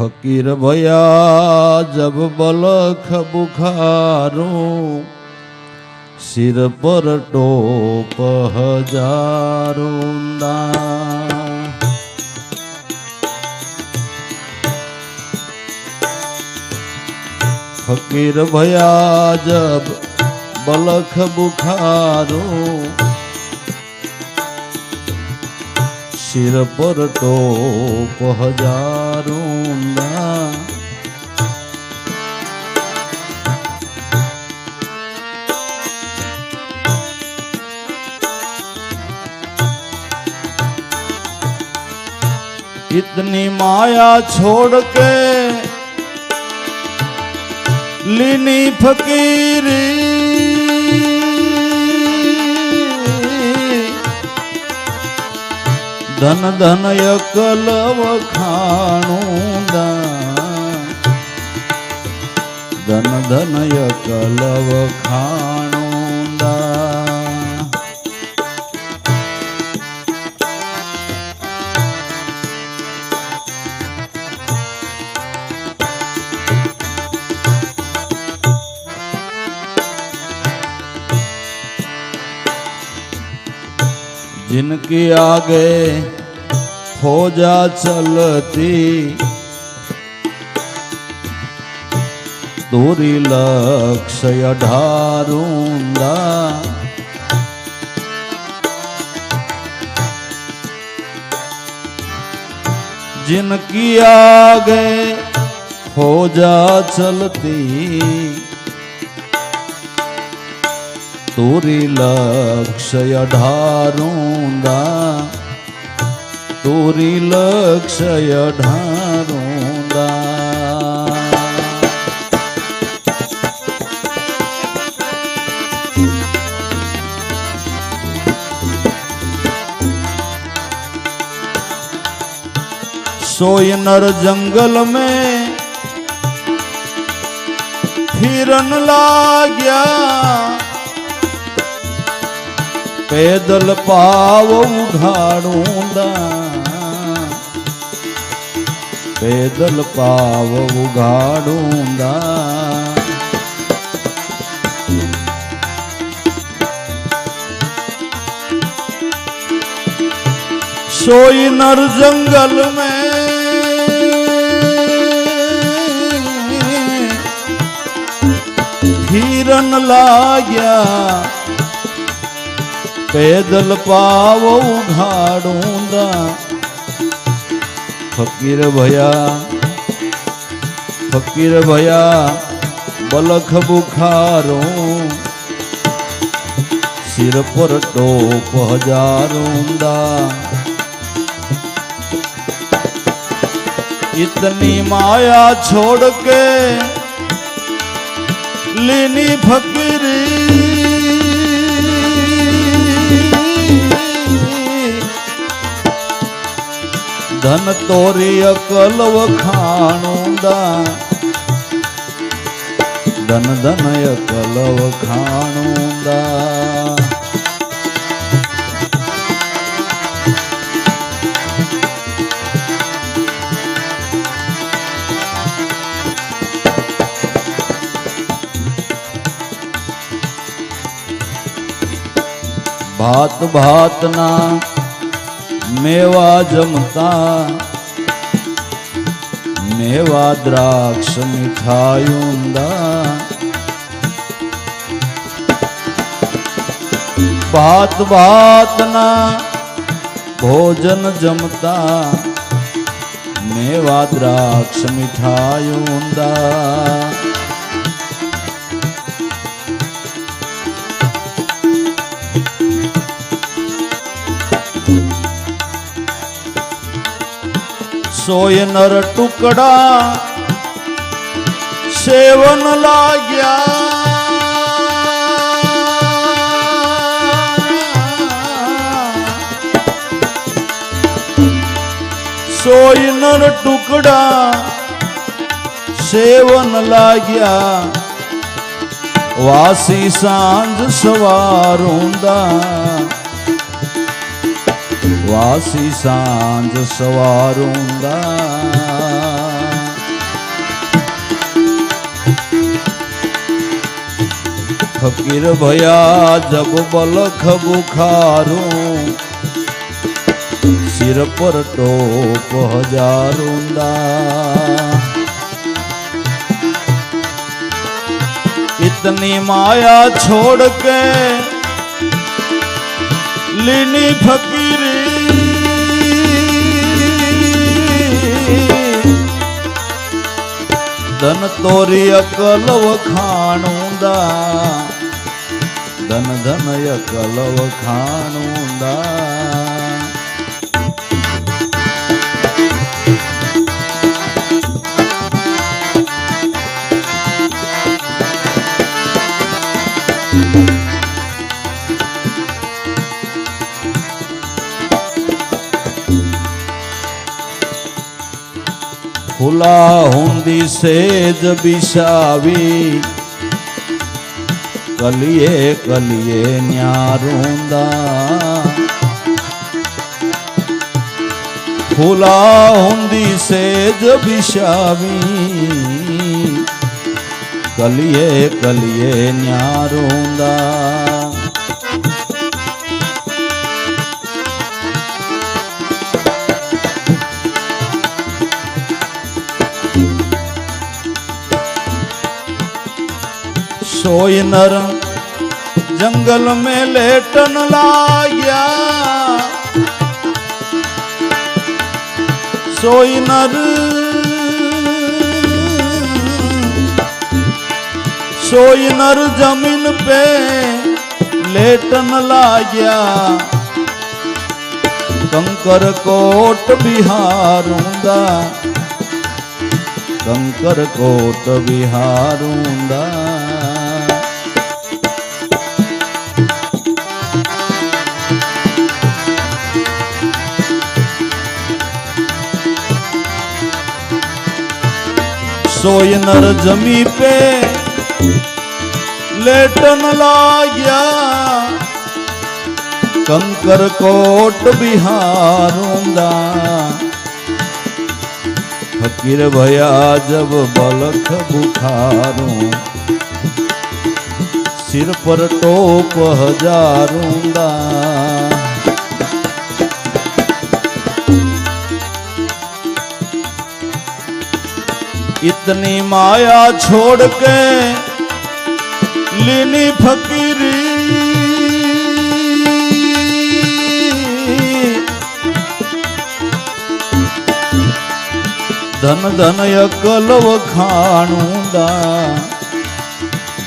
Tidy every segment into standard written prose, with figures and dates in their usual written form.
फकीर भया जब बलख बुखारों सिर पर टोप हजारों फकीर भया जब बलख बुखारों सिर पर टोप हजारों इतनी माया छोड़ के लीनी फकीरी धन धन यकल वखाणूंदा धन धन यकल वखाणूंदा जिनकी आगे फौजा चलती दूरी लक्ष्य ढारूंगा जिनकी आगे फौजा चलती तूरी लक्ष्य ढारूंगा तूरी लक्ष्य ढारूंगा सोई नर जंगल में फिरन लाग्या पैदल पाव उघाड़ूंदा पैदल पाव उघाड़ूंदा सोई नर जंगल में फिरन लाग्या पैदल पाव उघाड़ूंदा फकीर भया बलख बुखारों सिर पर टोप हजारूंदा इतनी माया छोड़ के लीनी फकीरी धन तोरी अकल वखाणूंदा धन धन अकल वखाणूंदा भात भात ना मेवा जमता मेवा द्राक्ष मिठायूंदा भात भात ना भोजन जमता मेवा द्राक्ष मिठायूंदा सोय नर टुकड़ा सेवन लाग्या सोय नर टुकड़ा सेवन लाग्या वासी सांझ सवारूंदा वासी सांझ सवारूंगा फकीर भया जब बलख बुखारूं सिर पर टोप हजारूंदा। इतनी माया छोड़ के लीनी फकीरी धन तोरी अकल वखाणूंदा धन धन अकल वखाणूंदा। फुला हुंदी सेज बिछावी कलिए कलिए न्यारूंदा। फुला हुंदी सेज बिछावी कलिए कलिए न्यारूंदा। सोई नर जंगल में लेटन लाग्या सोई नर जमीन पे लेटन लाग्या कंकर कोट बिहारूंदा कंकर कोट बिहारूंदा। सोई नर जमी पे लेटन लाग्या कंकर कोट बिहारूंदा। फकीर भया जब बलख बुखारूं सिर पर टोप हजारूंदा। इतनी माया छोड़ के लीनी फकीरी धन धन अकल वखाणूंदा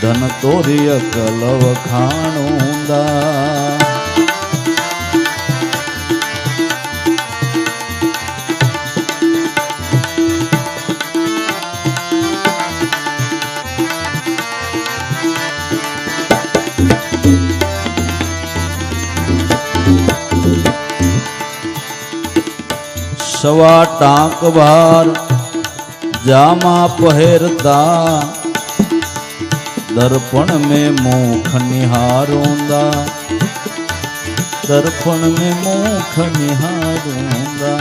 धन तोरी अकल वखाणूंदा। सवा टांक भार जामा पहरता दर्पण में मुख निहारूंदा दर्पण में मुख निहारूंदा।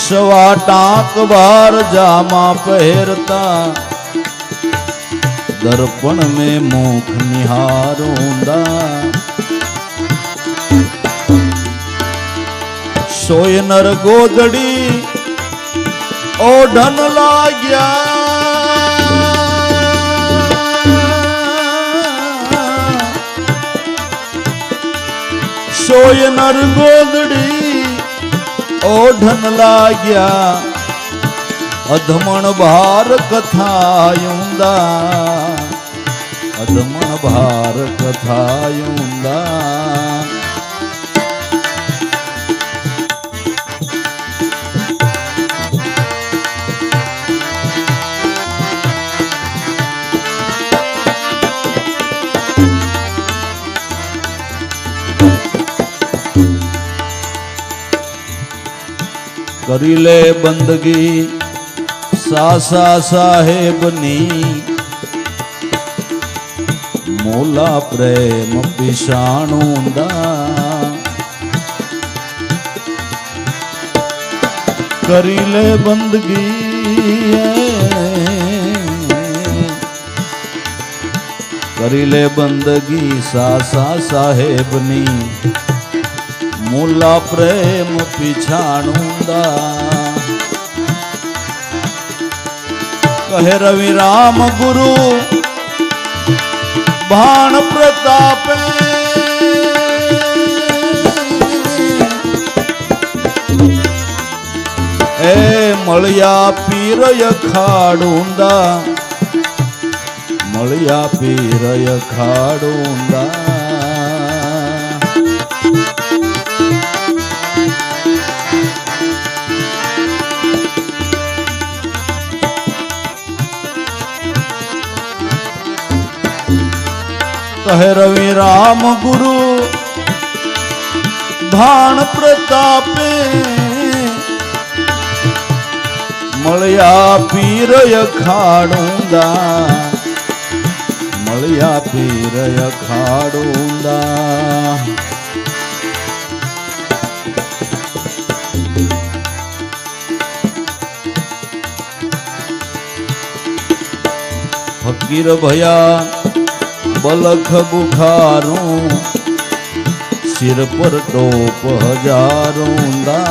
सवा टांक भार जामा पहरता दर्पण में मुख निहारूंदा। सोय नर गोदड़ी ओढ़न लाग्या सोय नर गोदड़ी ओढ़न लाग्या अधमण भार कथायूंदा अधमण भार कथायूंदा। करीले बंदगी सासा साहेबनी मोला प्रेम पिशाणूंदा। કરી લે બંદગી, કરી લે બંદગી સાસા સાહેબની, મૂલા પ્રેમ પીછાણુંદા. કહે રવિ રામ ગુરુ ભાણ પ્રતાપે, એ મળ્યા પીર યખાડુંદા, મળ્યા પીર યખાડુંદા. કહે રવિ રામ ગુરુ ભાણ પ્રતાપે, મળ્યા પીર યખાડુંદા, મળ્યા પીર યખાડુંદા. ફકીર ભયા બલખ બુખારું, સિર પર ટોપ હજારુંદા.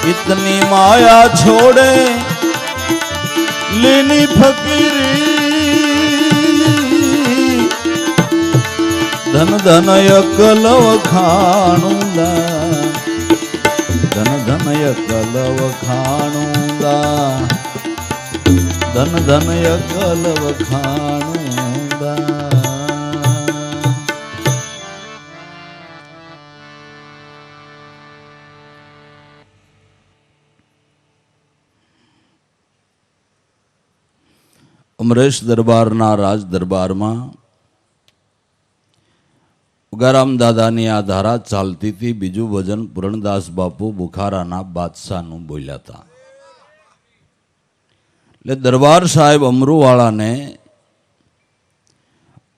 इतनी माया छोड़े लेनी फकीरी, धन धन यकलव खाणुंदा, धन धन यकलव खाणुंदा, धन धन यकलव खाणुंदा. અમરેશ દરબારના રાજ દરબારમાં ઉગારામ દાદાની આ ધારા ચાલતી હતી. બીજું ભજન પૂરણદાસ બાપુ બુખારાના બાદશાહનું બોલ્યા હતા. એટલે દરબાર સાહેબ અમરુવાળાને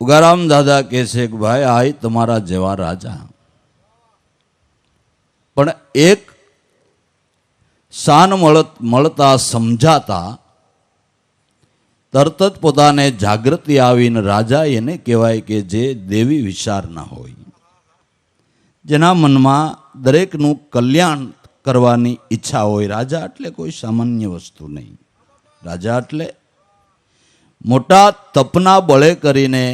ઉગારામ દાદા કહે છે કે ભાઈ આ તમારા જેવા રાજા, પણ એક શાન મળતા સમજાતા તરત જ પોતાને જાગૃતિ આવીને રાજા એને કહેવાય કે જે દેવી વિચાર ના હોય, જેના મનમાં દરેકનું કલ્યાણ કરવાની ઈચ્છા હોય. રાજા એટલે કોઈ સામાન્ય વસ્તુ નહીં. રાજા એટલે મોટા તપના બળે કરીને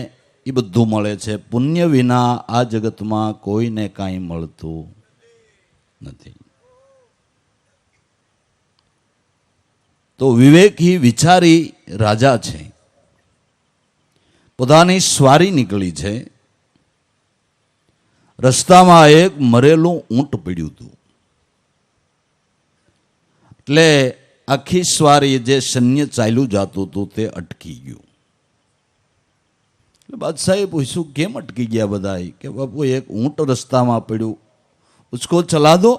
એ બધું મળે છે. પુણ્ય વિના આ જગતમાં કોઈને કાંઈ મળતું નથી. તો વિવેકી વિચારી રાજા છે, પોતાની સ્વારી નીકળી છે. રસ્તામાં એક મરેલું ઊંટ પડ્યું હતું. એટલે આખી સ્વારી જે સૈન્ય ચાલ્યું જતું હતું તે અટકી ગયું. એટલે બાદશાહે પૂછ્યું કેમ અટકી ગયા બધા? કે બાપુ એક ઊંટ રસ્તામાં પડ્યું, ઉસકો ચલા દો.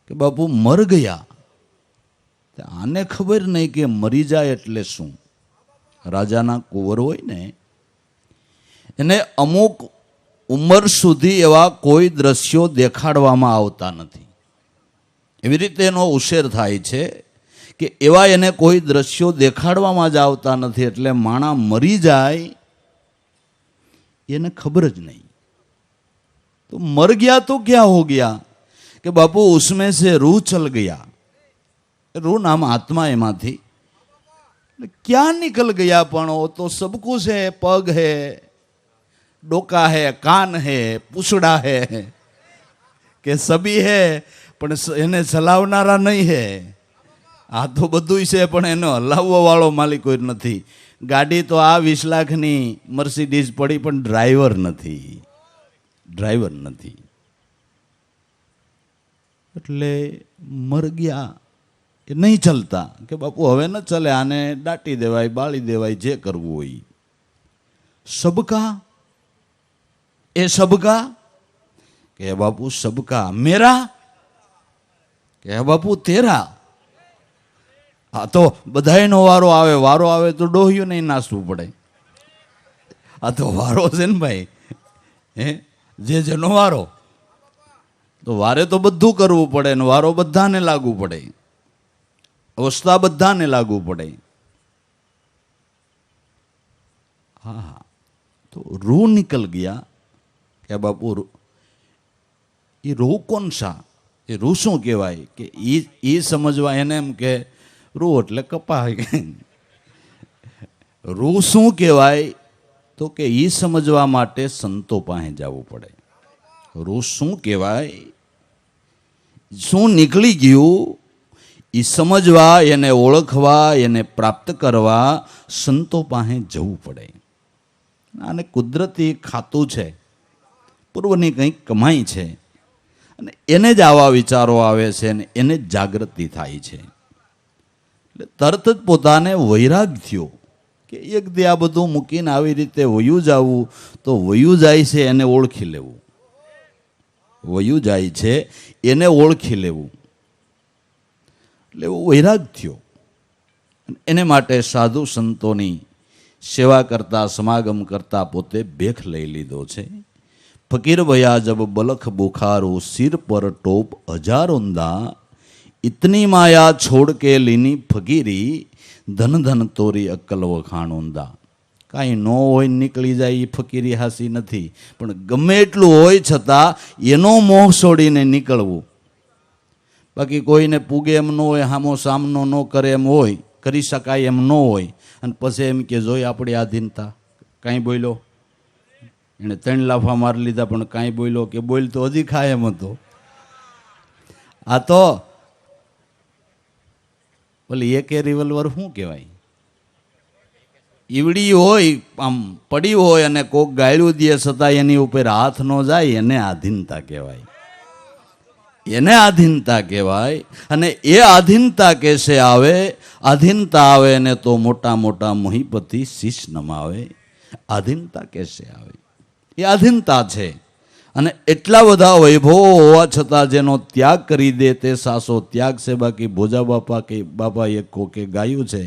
કે બાપુ મર ગયા. આને ખબર નહીં કે મરી જાય એટલે શું. રાજાના કુંવર હોય ને એને અમુક ઉંમર સુધી એવા કોઈ દ્રશ્યો દેખાડવામાં આવતા નથી. એવી રીતે એનો ઉછેર થાય છે કે એવા એને કોઈ દ્રશ્યો દેખાડવામાં જ આવતા નથી. એટલે માણા મરી જાય એને ખબર જ નહીં. તો મર ગયા તો ક્યાં હો ગયા? કે બાપુ ઉસમેં સે રૂહ ચલ ગયા. रूह नाम आत्मा एमांथी क्या निकल गया? पण वो तो सब कुछ है. पग है, डोका है, कान है, पूछड़ा है, के सभी है, पण એને ચલાવનારા નહીં હે. આ તો બધું છે પણ એનો હલાવવા વાળો માલિક કોઈ નથી. ગાડી તો આ 20 લાખની મર્સિડીઝ પડી પણ ડ્રાઈવર નથી, ડ્રાઈવર નથી. એટલે મર ગયા એ નહીં ચલતા. કે બાપુ હવે ન ચલે, આને દાટી દેવાય, બાળી દેવાય, જે કરવું હોય. સબકા એ સબકા? કે બાપુ સબકા. મેરા? કે બાપુ તેરા. આ તો બધાયનો વારો આવે, વારો આવે તો ડોહ્યું નહીં નાસવું પડે. આ તો વારો છે ને ભાઈ, હે જે જેનો વારો. તો વારે તો બધું કરવું પડે ને વારો બધાને લાગુ પડે, અવસ્થા બધાને લાગુ પડે. હા, તો રૂ નિકલ ગયા કે બાપુ એ રૂ કોણ સા, એ રૂ શું કહેવાય કે એ સમજવા એને એમ કે રૂ એટલે કપા. રૂ શું કહેવાય તો કે એ સમજવા માટે સંતો પાસે જવું પડે. રૂ શું કહેવાય, શું નીકળી ગયું એ સમજવા, એને ઓળખવા, એને પ્રાપ્ત કરવા સંતો પાસે જવું પડે. આને કુદરતી ખાતું છે, પૂર્વની કંઈક કમાઈ છે, અને એને જ આવા વિચારો આવે છે ને એને જ જાગૃતિ થાય છે. એટલે તરત જ પોતાને વૈરાગ થયો કે એક દી આ બધું મૂકીને આવી રીતે વયું જવું, તો વયું જાય છે એને ઓળખી લેવું, વયું જાય છે એને ઓળખી લેવું. એટલે એવો વૈરાગ થયો. એને માટે સાધુ સંતોની સેવા કરતા, સમાગમ કરતા પોતે ભેખ લઈ લીધો છે. ફકીર ભયા જબ બલખ બુખારો, સિર પર ટોપ હજારોંદા, ઇતની માયા છોડ કે લીની ફકીરી, ધન ધન તોરી અક્કલ વખાણોંદા. કાંઈ ન હોય નીકળી જાય એ ફકીરી હાસી નથી, પણ ગમે એટલું હોય છતાં એનો મોહ છોડીને નીકળવું. બાકી કોઈને પૂગે એમ ન હોય, સામો સામનો ન કરે એમ હોય, કરી શકાય એમ ન હોય, અને પછી એમ કે જોઈ આપણી આધીનતા, કાંઈ બોલ્યો, એણે 3 લાફા મારી લીધા પણ કાંઈ બોલ્યો કે બોલ તો હજી ખાય એમ હતો. આ તો બોલી એકે રિવોલ્વર શું કહેવાય, ઈવડી હોય આમ પડી હોય અને કોક ગાળ્યું દે છતાં એની ઉપર હાથ ન જાય, એને આધીનતા કહેવાય, એને આધીનતા કહેવાય. અને એ આધીનતા કેસે આવે, આધીનતા આવે ને તો મોટા મોટા મોહીપતિ શીશ નમાવે. આધીનતા કેસે આવે, એ આધીનતા છે. અને એટલા બધા વૈભવો હોવા છતાં જેનો ત્યાગ કરી દે તે સાસો ત્યાગ છે. બાકી ભોજા બાપા કે બાપા એક કોકે ગાયું છે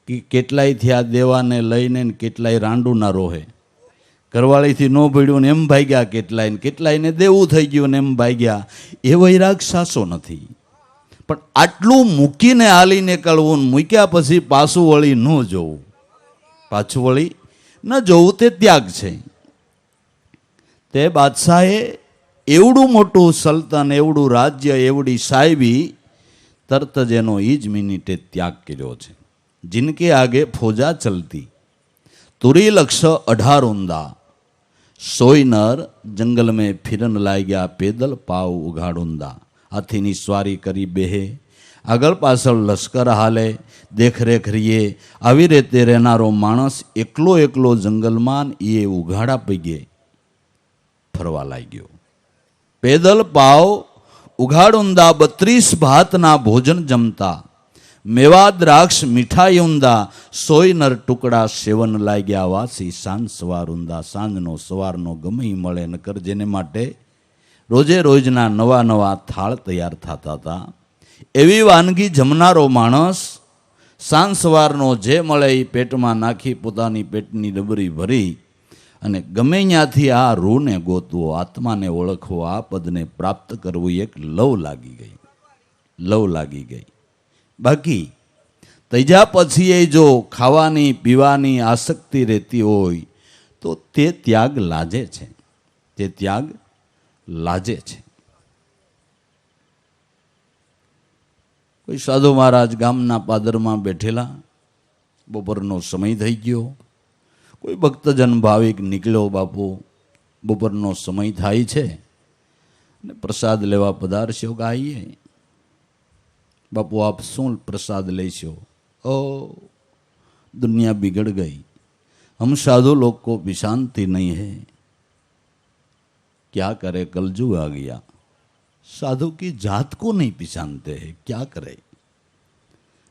કે કેટલાય થયા દેવાને લઈને કેટલાય રાંડુના રોહે, ઘરવાળીથી ન ભળ્યું ને એમ ભાગ્યા કેટલાય, કેટલાયને દેવું થઈ ગયું ને એમ ભાગ્યા. એ વૈરાગ સાસો નથી. પણ આટલું મૂકીને હાલી નીકળવું, મૂક્યા પછી પાછું વળી ન જોવું, પાછું વળી ન જોવું તે ત્યાગ છે. તે બાદશાહે એવડું મોટું સલ્તન, એવડું રાજ્ય, એવડી સાહેબી, તરત જ એનો એ જ મિનિટે ત્યાગ કર્યો છે. जिनके आगे फौजा चलती, तुरी लक्ष्य 18 सोई नर जंगल में फिरन लाई गया, पैदल पाव उघाड़ूंदा. हाथीनी स्वारी करी बेहे, આગળ પાછળ લશ્કર હાલે, દેખરેખ રહીએ. આવી રીતે રહેનારો માણસ એકલો એકલો જંગલમાં એ ઉઘાડા પગે ફરવા લાગ્યો. પેદલ પાવ ઉઘાડુંદા, 32 ભાતના ભોજન જમતા, મેવા દ્રાક્ષ મીઠાઈ ઊંદા, 100 નર ટુકડા સેવન લાગ્યા. વાસી સાંજ સવાર ઊંદા, સાંજનો સવારનો ગમે મળે, નકર જેને માટે રોજે રોજના નવા નવા થાળ તૈયાર થતા હતા. એવી વાનગી જમનારો માણસ સાંજ સવારનો જે મળે એ પેટમાં નાખી પોતાની પેટની ડબરી ભરી અને ગમે ત્યાંથી આ રૂને ગોતવો, આત્માને ઓળખવો, આ પદને પ્રાપ્ત કરવું, એક લવ લાગી ગઈ, લવ લાગી ગઈ. બાકી તૈજા પછી એ જો ખાવાની પીવાની આસક્તિ રહેતી હોય તો તે ત્યાગ લાજે છે, તે ત્યાગ લાજે છે. કોઈ સાધુ મહારાજ ગામના પાદરમાં બેઠેલા, બપોરનો સમય થઈ ગયો, કોઈ ભક્તજન ભાવિક નીકળ્યો, બાપુ બપોરનો સમય થાય છે ને પ્રસાદ લેવા પધારશો કે આવીએ? બાપુ આપ શું પ્રસાદ લેશો? ओ दुनिया बिगड़ गई, हम साधु लोग को भी शांति नहीं है, क्या करे कलजुग आ गया, साधु की जात को नहीं पहचानते हैं, क्या करे?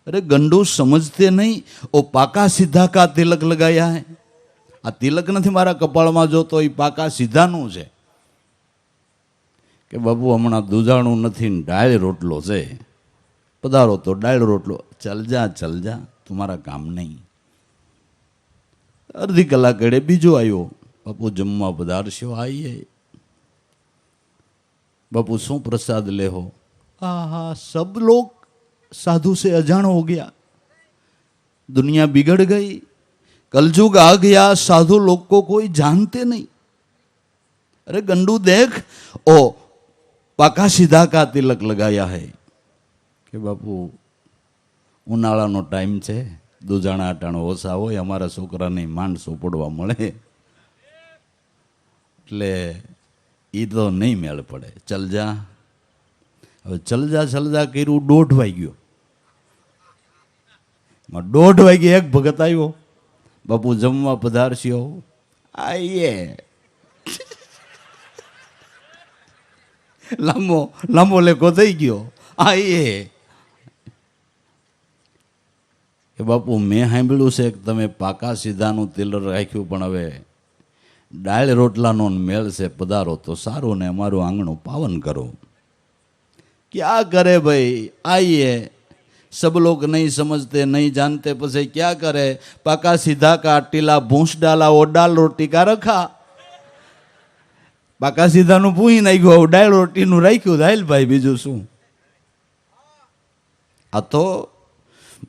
अरे गंडू समझते नहीं, वो पाका सीधा का तिलक लगाया है. आ तिलक नहीं मारा कपाल में जो तो ये पाका सीधा नु है कि बाबू हमणा दूजाणु नहीं, डाळ रोटलो से पधारो तो डाळ रोटलो, चल जा तुम्हारा काम नहीं. अर्धी कलाक बीजो आयो, बापू जमवा पधारशो, आइए. बापू शू प्रसाद ले हो? आहा, सब लोग साधु से अजान हो गया, दुनिया बिगड़ गई, कलयुग आ गया, साधु लोग को कोई जानते नहीं। अरे गंडू देख, ओ पाका सीधा का तिलक लगाया है कि बापू उनाळानो टाइम छे, दूजाणा अटाणो ओछा होय, अमारा छोकराने माणसो पड़वा मळे એટલે ઈ તો નહીં મેળ પડે. ચલ જા, હવે ચલ જા કર્યું, 1:30 વાગ્યો. 1:30 વાગે એક ભગત આવ્યો, બાપુ જમવા પધારશો? આઈએ. લાંબો લેખો થઈ ગયો, આઈએ. કે બાપુ મેં સાંભળ્યું છે કે તમે પાકા સીધાનું તેલ રાખ્યું, પણ હવે દાળ રોટલાનો મેળ છે, પધારો તો સારું ને અમારું આંગણું પાવન કરો. क्या करे भाई, आइए. सब लोग नहीं समझते, नहीं जानते, पसे क्या करे, पाका सीधा का टीला भूस डाला, वो दाल रोटी का रखा. पाका सीधा नु पूही नाख्यो, दाल रोटी नु राख्યું, दाल भाई बीजू शू. आ तो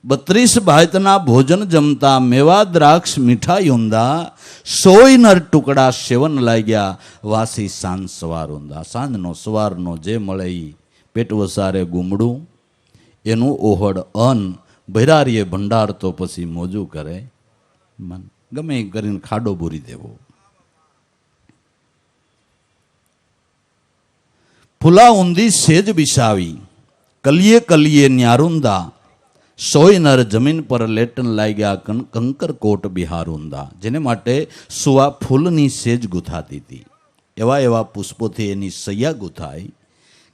32 भातना भोजन जमता, मेवा द्राक्ष मीठाई ऊंदा, 100 टुकड़ा सेवन लाग्या, वासी सांज सवार ऊंदा. सांजनो सवारनो जे मळे ई पेट वसारे गुमड़ू, एनु ओहड़ अन, भैरारीए भंडार तो पसी मोजू करे मन. गमे करीने खाडो भूरी देवो. फूला ऊंधी सेज बिछावी, कलिये कलिये न्यारुंदा, 100 नर जमीन पर लेटन लाग्या, कंकर कोट बिहार ऊंदा. जेने माटे सुवा फूलनी सेज गुथाती थी, एवा एवा पुष्पोथी एनी सैया गुथाई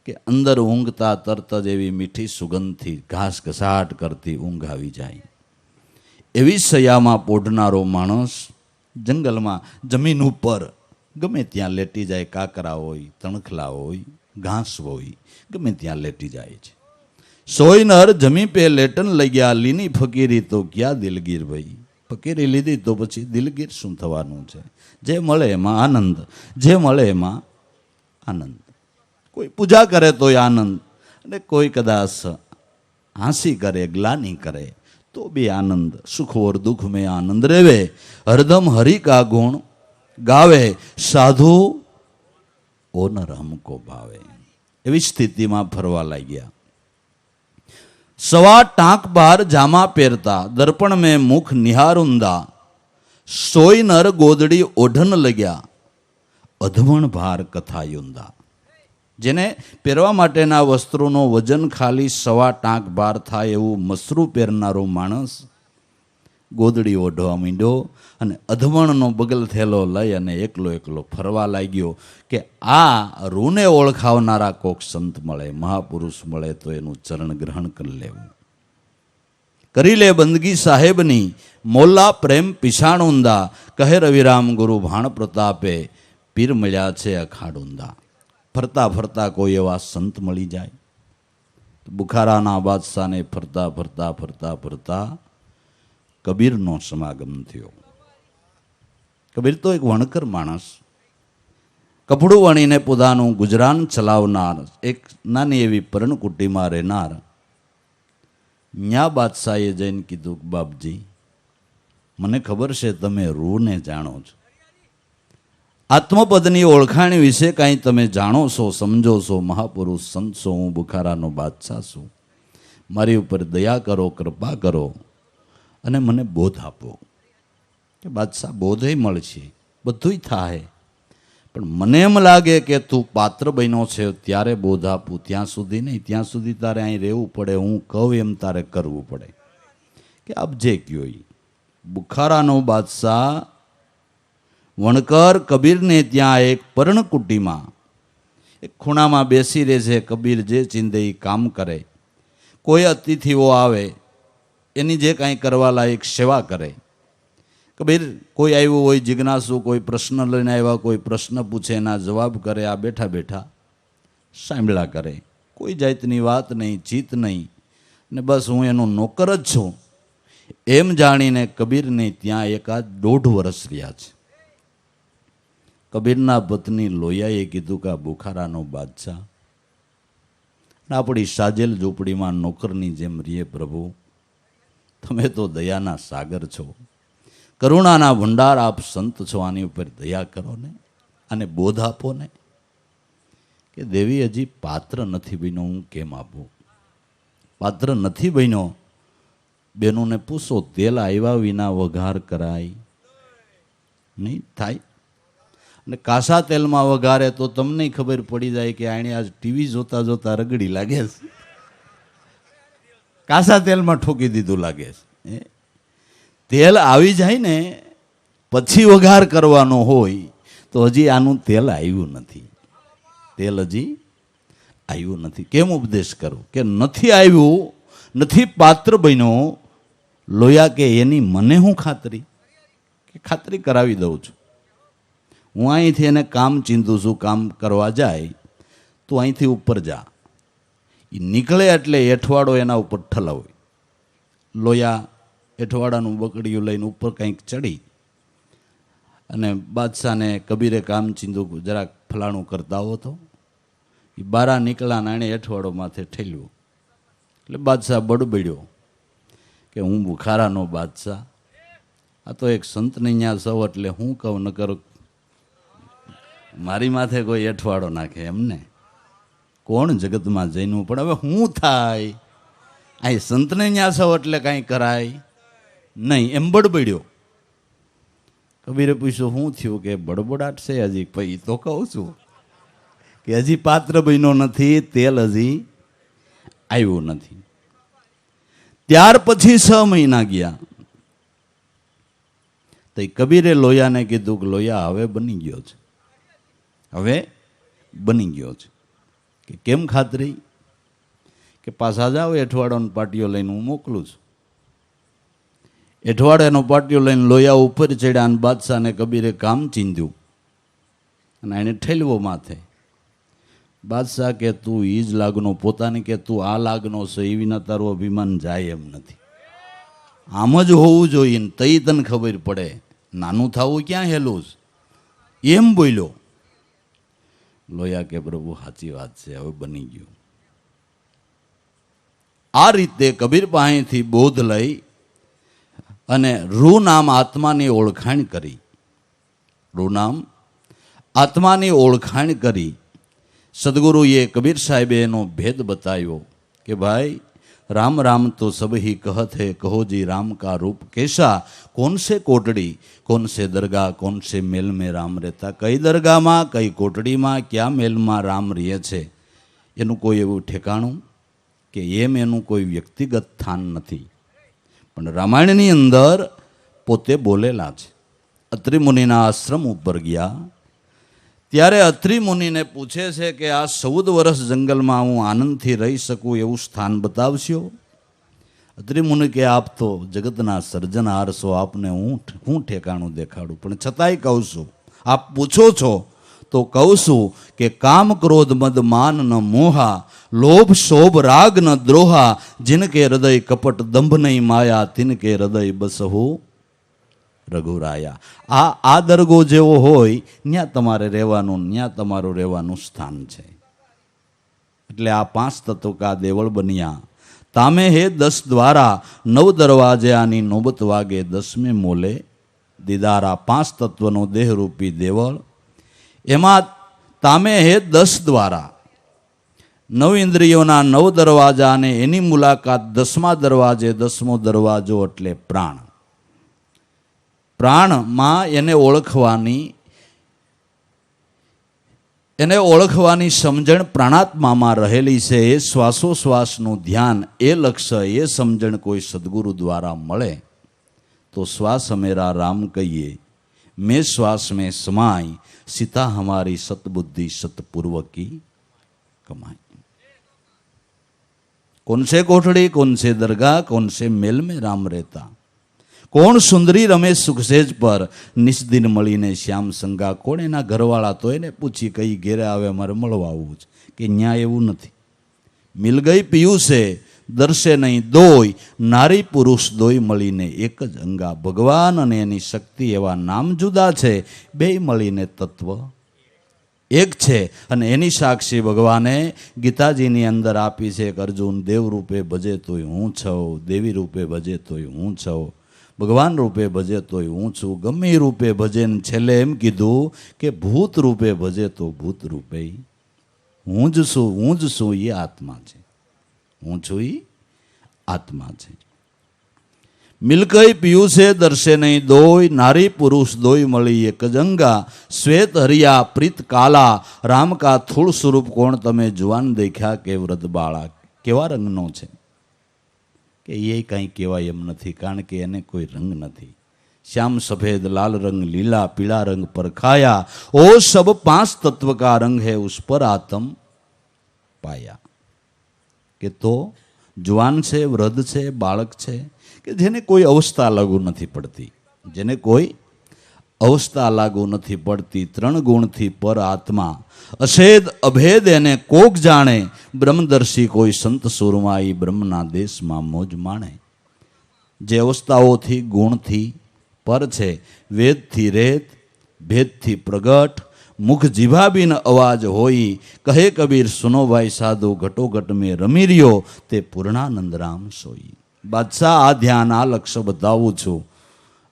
કે અંદર ઊંઘતા તરત જ એવી મીઠી સુગંધથી ઘાસ ઘસાટ કરતી ઊંઘ આવી જાય. એવી સયામાં પોઢનારો માણસ જંગલમાં જમીન ઉપર ગમે ત્યાં લેટી જાય. કાકરા હોય, તણખલા હોય, ઘાસ હોય, ગમે ત્યાં લેટી જાય છે. 100 નર જમી પે લેટન લઈ ગયા, લીની ફકીરી તો ક્યાં દિલગીર ભાઈ. ફકીરી લીધી તો પછી દિલગીર શું થવાનું છે? જે મળે એમાં આનંદ, જે મળે એમાં આનંદ. कोई पूजा करे तो आनंद, અને कोई कदाच हांसी करे, ग्लानी करे तो भी आनंद. सुख और दुख में आनंद रेवे, हरदम हरि का गुण गावे, साधु ओनर हमको भावे. एवी स्थिति में फरवा लाग्या. सवा टांक बार जामा पेरता, दर्पण में मुख निहारुंदा, 100 नर गोदड़ी ओढ़न लग्या, अधमण भार कथायुंदा. જેને પહેરવા માટેના વસ્ત્રોનો વજન ખાલી 1.25 ટાંક ભાર થાય એવું મસરું પહેરનારો માણસ ગોદડી ઓઢવા માંડ્યો અને અધમણનો બગલ થેલો લઈ અને એકલો એકલો ફરવા લાગ્યો કે આ રૂને ઓળખાવનારા કોક સંત મળે, મહાપુરુષ મળે તો એનું ચરણ ગ્રહણ કરી લેવું. કરી લે બંદગી સાહેબની, મોલ્લા પ્રેમ પિછાણુંદા, કહે રવિરામ ગુરુ ભાણ પ્રતાપે, પીર મળ્યા છે અખાડુંદા. ફરતા ફરતા કોઈ એવા સંત મળી જાય. બુખારાના બાદશાહને ફરતા ફરતા ફરતા ફરતા કબીરનો સમાગમ થયો. કબીર તો એક વણકર માણસ, કપડું વણીને પોતાનું ગુજરાન ચલાવનાર, એક નાની એવી પરણકુટીમાં રહેનાર. ન્યા બાદશાહે જઈને કીધું, બાપજી મને ખબર છે તમે રૂને જાણો છો, આત્મપદની ઓળખાણી વિશે કાંઈ તમે જાણો છો, સમજો છો, મહાપુરુષ સંત છો, હું બુખારાનો બાદશાહ છું, મારી ઉપર દયા કરો, કૃપા કરો અને મને બોધ આપો. કે બાદશાહ બોધય મળશે, બધુંય થાય, પણ મને એમ લાગે કે તું પાત્ર બન્યો છે ત્યારે બોધ આપું, ત્યાં સુધી નહીં. ત્યાં સુધી તારે અહીં રહેવું પડે, હું કહું એમ તારે કરવું પડે. કે આપ જે કયો એ. બુખારાનો બાદશાહ વણકર કબીરને ત્યાં એક પર્ણકુટીમાં એક ખૂણામાં બેસી રહે છે. કબીર જે ચીંધે એ કામ કરે. કોઈ અતિથિઓ આવે એની જે કાંઈ કરવા લાયક સેવા કરે. કબીર કોઈ આવ્યું હોય જિજ્ઞાસુ, કોઈ પ્રશ્ન લઈને આવ્યા, કોઈ પ્રશ્ન પૂછે એના જવાબ કરે. આ બેઠા બેઠા સાંભળ્યા કરે, કોઈ જાતની વાત નહીં, ચિત્ત નહીં, ને બસ હું એનો નોકર જ છું એમ જાણીને કબીરને ત્યાં એકાદ 1.5 વર્ષ રહ્યા છે. કબીરના પત્ની લોયાએ કીધું કે આ બુખારાનો બાદશાહ આપણી સાજેલ ઝૂંપડીમાં નોકરની જેમ રીએ પ્રભુ. તમે તો દયાના સાગર છો, કરુણાના ભંડાર આપ સંત છો. આની ઉપર દયા કરો ને, અને બોધ આપો ને કે દેવી હજી પાત્ર નથી બન્યો, હું કેમ આપું? પાત્ર નથી બન્યો, બેનોને પૂછો, તેલ આવ્યા વિના વઘાર કરાય નહીં? થાય. અને કાસા તેલમાં વઘારે તો તમને ખબર પડી જાય કે આણે આજ ટીવી જોતા જોતા રગડી લાગે છે, કાસા તેલમાં ઠોકી દીધું લાગે છે. તેલ આવી જાય ને પછી વઘાર કરવાનો હોય તો હજી આનું તેલ આવ્યું નથી, તેલ હજી આવ્યું નથી. કેમ ઉપદેશ કરું કે નથી આવ્યું, નથી પાત્ર બન્યો. લોયા કે એની મને હું ખાતરી, કે ખાતરી કરાવી દઉં છું. હું અહીંથી એને કામ ચીંધું છું, કામ કરવા જાય તો અહીંથી ઉપર જા. એ નીકળે એટલે એઠવાડો એના ઉપર ઠલાવે. લોયા એઠવાડાનું બકડીયું લઈને ઉપર કંઈક ચડી અને બાદશાહને કબીરે કામ ચીંધું જરાક ફલાણું કરતા હો તો એ બારા નીકળ્યા ને એણે એઠવાડો માથે ઠેલ્યું. એટલે બાદશાહ બડબડ્યો કે હું બુખારાનો બાદશાહ, આ તો એક સંતને ત્યાં સૌ, એટલે હું કહું ન કરું મારી માથે કોઈ એઠવાડો નાખે એમને? કોણ જગતમાં જઈનું? પણ હવે હું થાય? આ સંતને ત્યાં સૌ એટલે કાંઈ કરાય નહીં, એમ બડબડ્યો. કબીરે પૂછ્યું શું થયું? કે બડબડાટ છે હજી. પછી તો કહું છું કે હજી પાત્ર બન્યો નથી, તેલ હજી આવ્યું નથી. ત્યાર પછી 6 મહિના ગયા. તો કબીરે લોયાને કીધું કે લોયા હવે બની ગયો છે, હવે બની ગયો છે. કે કેમ ખાતરી? કે પાછા જાઓ એઠવાડાનો પાટિયો લઈને, હું મોકલું છું. એઠવાડાનો પાટિયો લઈને લોયા ઉપર ચડ્યા અને બાદશાહને કબીરે કામ ચીંધ્યું અને એને ઠેલવો માથે. બાદશાહ કે તું ઈ જ લાગનો, પોતાને કે તું આ લાગનો છે, એ વિના તારું અભિમાન જાય એમ નથી. આમ જ હોવું જોઈએ ને તઈ તને ખબર પડે. નાનું થવું ક્યાં હેલું છે? એમ બોલ્યો. લોયા કે પ્રભુ સાચી વાત છે, હવે બની ગયું. આ રીતે કબીર પાસેથી બોધ લઈ અને રૂ નામ આત્માની ઓળખાણ કરી. રૂ નામ આત્માની ઓળખાણ કરી સદગુરુએ કબીર સાહેબે એનો ભેદ બતાવ્યો કે ભાઈ राम राम तो सब ही कहत है, कहो जी राम का रूप कैसा, कौन से कोटड़ी कौन से दरगाह कौन से मेल में राम रहता. कई दरगाह में कई कोटड़ी में क्या मेल में राम रहे छे एनु कोई एवं ठेकाणुं के एम एनु कोई व्यक्तिगत स्थान नहीं. पण रामायणनी अंदर पोते बोलेला छे. અત્રિ મુનિના આશ્રમ ઉપર ગયા ત્યારે અત્રિ મુનિને પૂછે છે કે આ 14 વર્ષ જંગલમાં હું આનંદથી રહી શકું એવું સ્થાન બતાવશો? અત્રિ મુનિ કે આપ તો જગતના સર્જનહાર છો, આપને હું ઠેકાણું દેખાડું. પણ છતાંય કહું છું, આપ પૂછો છો તો કહું છું કે કામ ક્રોધ મદ માન ન મોહા, લોભ શોભ રાગ ન દ્રોહા, जिनके हृदय कपट दंभ नहीं माया, तिनके हृदय बसहु રઘુરાયા. આ દરગો જેવો હોય ત્યાં તમારે રહેવાનું, ત્યાં તમારું રહેવાનું સ્થાન છે. એટલે આ 5 તત્વ કા દેવળ બન્યા. તામે હે 10 દ્વારા 9 દરવાજે આની નોબત વાગે, 10મે મોલે દીદારા. 5 તત્વનો દેહરૂપી દેવળ. એમાં તામે હે 10 દ્વારા, 9 ઇન્દ્રિયોના 9 દરવાજા અને એની મુલાકાત 10મા દરવાજે. 10મો દરવાજો એટલે પ્રાણ. પ્રાણમાં એને ઓળખવાની સમજણ પ્રાણાત્મામાં રહેલી છે. એ શ્વાસોશ્વાસનું ધ્યાન, એ લક્ષ્ય, એ સમજણ કોઈ સદગુરુ દ્વારા મળે તો શ્વાસ મેરા રામ કહીએ, મેં શ્વાસ મેં સમાય, सीता हमारी सतबुद्धि सतपूर्वक की कमाई. कौन से कोठड़ी कौन से दरगाह कौन से मेल में राम रहता, કોણ સુંદરી રમે સુખસેજ પર, નિસ્દિન મળીને શ્યામ સંગા. કોણ એના ઘરવાળા તો એને પૂછી કઈ ઘેરે આવે અમારે મળવા આવવું છે, કે ન્યા એવું નથી. મિલ ગઈ પિયું છે દર્શે નહીં દોય, નારી પુરુષ દોય મળીને એક જ અંગા. ભગવાન અને એની શક્તિ એવા નામ જુદા છે, બે મળીને તત્વ એક છે. અને એની સાક્ષી ભગવાને ગીતાજીની અંદર આપી છે કે અર્જુન દેવ રૂપે ભજે તોય હું છું, દેવી રૂપે ભજે તોય હું છું, ભગવાન રૂપે ભજે તોય હું છું, ગમે એ રૂપે ભજે. છેલ્લે એમ કીધું કે ભૂત રૂપે ભજે તો ભૂત રૂપે હું જ છું એ આત્મા છે, હું છું એ આત્મા છે. મિલકઈ પીયું છે દર્શે નહીં દોય, નારી પુરુષ દોય મળી એક જંગા, શ્વેત હરિયા પ્રીત કાલા, રામ કા થૂળ સ્વરૂપ કોણ તમે જુવાન દેખ્યા કે વૃદ્ધ બાળા. કેવા રંગનો છે કે એ કંઈ કહેવાય એમ નથી, કારણ કે એને કોઈ રંગ નથી. શ્યામ સફેદ લાલ રંગ લીલા પીળા રંગ પર ખાયા, ઓ સબ 5 તત્વ કા રંગ है उस पर आत्म पाया. કે તો જુવાન છે, વૃદ્ધ છે, બાળક છે, કે જેને કોઈ અવસ્થા લાગુ નથી પડતી, જેને કોઈ અવસ્થા લાગુ નથી પડતી. 3 ગુણથી પર આત્મા, અછેદ અભેદ એને કોક જાણે, બ્રહ્મદર્શી કોઈ સંત સુરમાં ઈ બ્રહ્મના દેશમાં મોજ માણે. જે અવસ્થાઓથી ગુણથી પર છે, વેદથી રેત, ભેદથી પ્રગટ, મુખ જીભા બિન અવાજ હોઈ, કહે કબીર સુનો ભાઈ સાધુ ઘટોઘટ મેં રમી રહ્યો, તે પૂર્ણાનંદ રામ સોઈ. બાદશાહ આ ધ્યાન આ લક્ષ્ય બતાવું છું,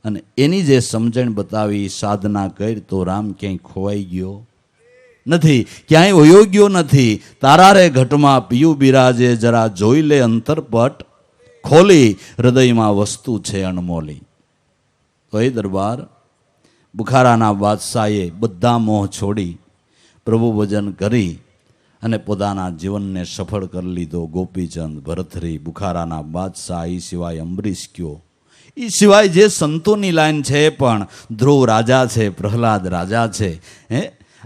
અને એની જે સમજણ બતાવી, સાધના કરી તો રામ ક્યાંય ખોવાઈ ગયો નથી, ક્યાંય વયો ગયો નથી. તારા રે ઘટમાં પિયું બિરાજે, જરા જોઈ લે અંતરપટ ખોલી, હૃદયમાં વસ્તુ છે અણમોલી. તો એ દરબાર બુખારાના બાદશાહે બધા મોહ છોડી પ્રભુ ભજન કરી અને પોતાના જીવનને સફળ કરી લીધો. ગોપીચંદ, ભરથરી, બુખારાના બાદશાહ, એ સિવાય અંબરીશ કયો, એ સિવાય જે સંતોની લાઈન છે, પણ ધ્રુવ રાજા છે, પ્રહલાદ રાજા છે.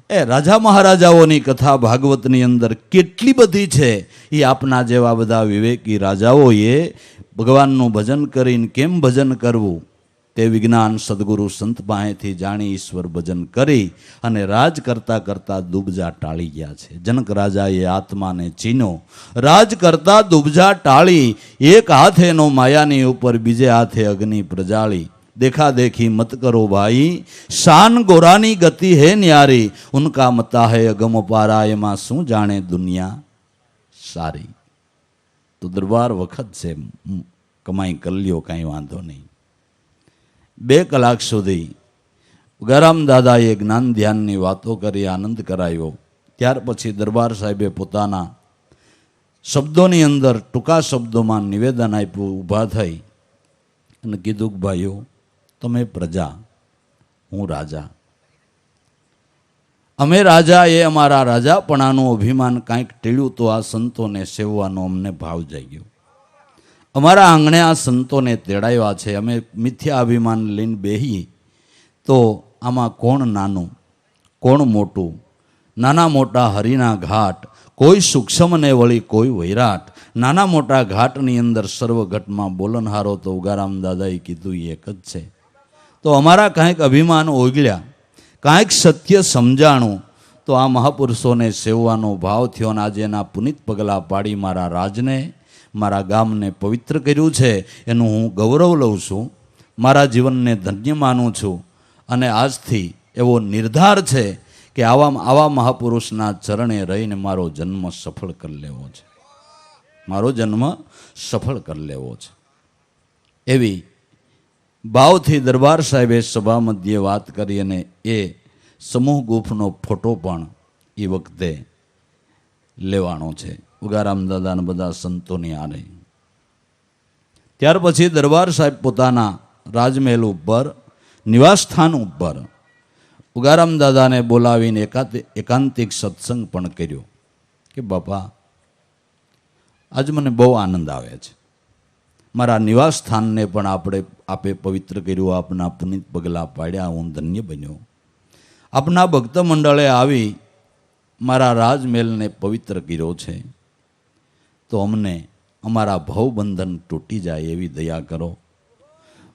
એ રાજા મહારાજાઓની કથા ભાગવતની અંદર કેટલી બધી છે. એ આપના જેવા બધા વિવેકી રાજાઓએ ભગવાનનું ભજન કરીને કેમ ભજન કરવું તે વિજ્ઞાન સદગુરુ સંત પાસેથી જાણી ઈશ્વર ભજન કરી અને રાજ કરતા કરતા દુબજા ટાળી ગયા છે. જનક રાજાએ આત્માને ચીનો, રાજ કરતા દુબજા ટાળી, એક હાથે નો માયાની ઉપર, બીજે હાથે અગ્નિ પ્રજાળી. देखा देखी मत करो भाई, शान गोरानी गति है न्यारी, उनका मता है अगम पारा, एમાં શું જાણે દુનિયા સારી. તો દરબાર વખત છે, કમાઈ કરી લ્યો, કાંઈ વાંધો નહીં. 2 કલાક સુધી ઉગારામ દાદાએ જ્ઞાન ધ્યાનની વાતો કરી, આનંદ કરાયો. ત્યાર પછી દરબાર સાહેબે પોતાના શબ્દોની અંદર ટૂંકા શબ્દોમાં નિવેદન આપ્યું. ઊભા થઈ અને કીધું કે ભાઈઓ, તમે પ્રજા, હું રાજા. અમે રાજા, એ અમારા રાજાપણાનું અભિમાન કાંઈક ટીળ્યું તો આ સંતોને સેવવાનો અમને ભાવ જાગ્યો. અમારા આંગણે આ સંતોને તેડાવ્યા છે. અમે મિથ્યા અભિમાન લઈને બેહી તો આમાં કોણ નાનું કોણ મોટું, નાના મોટા હરિના ઘાટ, કોઈ સૂક્ષ્મ ને વળી કોઈ વૈરાટ. નાના મોટા ઘાટની અંદર સર્વઘટમાં બોલનહારો તો ઉગારામ દાદાએ કીધું એક જ છે. તો અમારા કાંઈક અભિમાન ઓગળ્યા, કાંઈક સત્ય સમજાણું તો આ મહાપુરુષોને સેવવાનો ભાવ થયો. અને આજે એના પુનિત પગલાં પાડી મારા રાજને, મારા ગામને પવિત્ર કર્યું છે, એનું હું ગૌરવ લઉં છું, મારા જીવનને ધન્ય માનું છું. અને આજથી એવો નિર્ધાર છે કે આવા મહાપુરુષના ચરણે રહીને મારો જન્મ સફળ કરી લેવો છે, મારો જન્મ સફળ કરી લેવો છે. એવી ભાવથી દરબાર સાહેબે સભા મધ્યે વાત કરી. અને એ સમૂહ ગુફનો ફોટો પણ એ વખતે લેવાનો છે, ઉગારામ દાદાના બધા સંતોની આરે. ત્યાર પછી દરબાર સાહેબ પોતાના રાજમહેલ ઉપર, નિવાસસ્થાન ઉપર ઉગારામ દાદાને બોલાવીને એકાંતિક સત્સંગ પણ કર્યો કે બાપા, આજ મને બહુ આનંદ આવે છે. મારા નિવાસ સ્થાનને પણ આપે પવિત્ર કર્યું, આપના પુનિત પગલાં પાડ્યા, હું ધન્ય બન્યો. આપના ભક્ત મંડળે આવી મારા રાજમહેલને પવિત્ર કર્યો છે, તો અમને અમારા ભવબંધન તૂટી જાય એવી દયા કરો.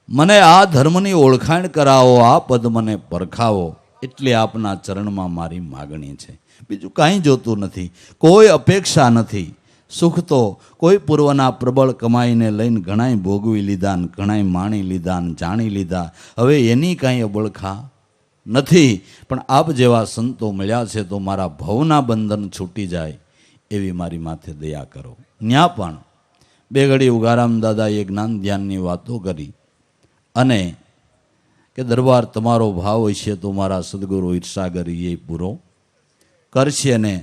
મને આ ધર્મની ઓળખાણ કરાવો, આ પદ મને પરખાવો, એટલે આપના ચરણમાં મારી માગણી છે. બીજું કાંઈ જોતું નથી, કોઈ અપેક્ષા નથી. સુખ તો કોઈ પૂર્વના પ્રબળ કમાઈને લઈને ઘણાય ભોગવી લીધા, ને ઘણાય માણી લીધા, ને જાણી લીધા. હવે એની કાંઈ અબળખા નથી, પણ આપ જેવા સંતો મળ્યા છે તો મારા ભવના બંધન છૂટી જાય એવી મારી માથે દયા કરો. ન્યા પણ બે ઘડી ઉગારામ દાદાએ જ્ઞાન ધ્યાનની વાતો કરી અને કે દરબાર તમારો ભાવ હશે તો મારા સદગુરુ ઈર્ષાગર એ પૂરો કરશે ને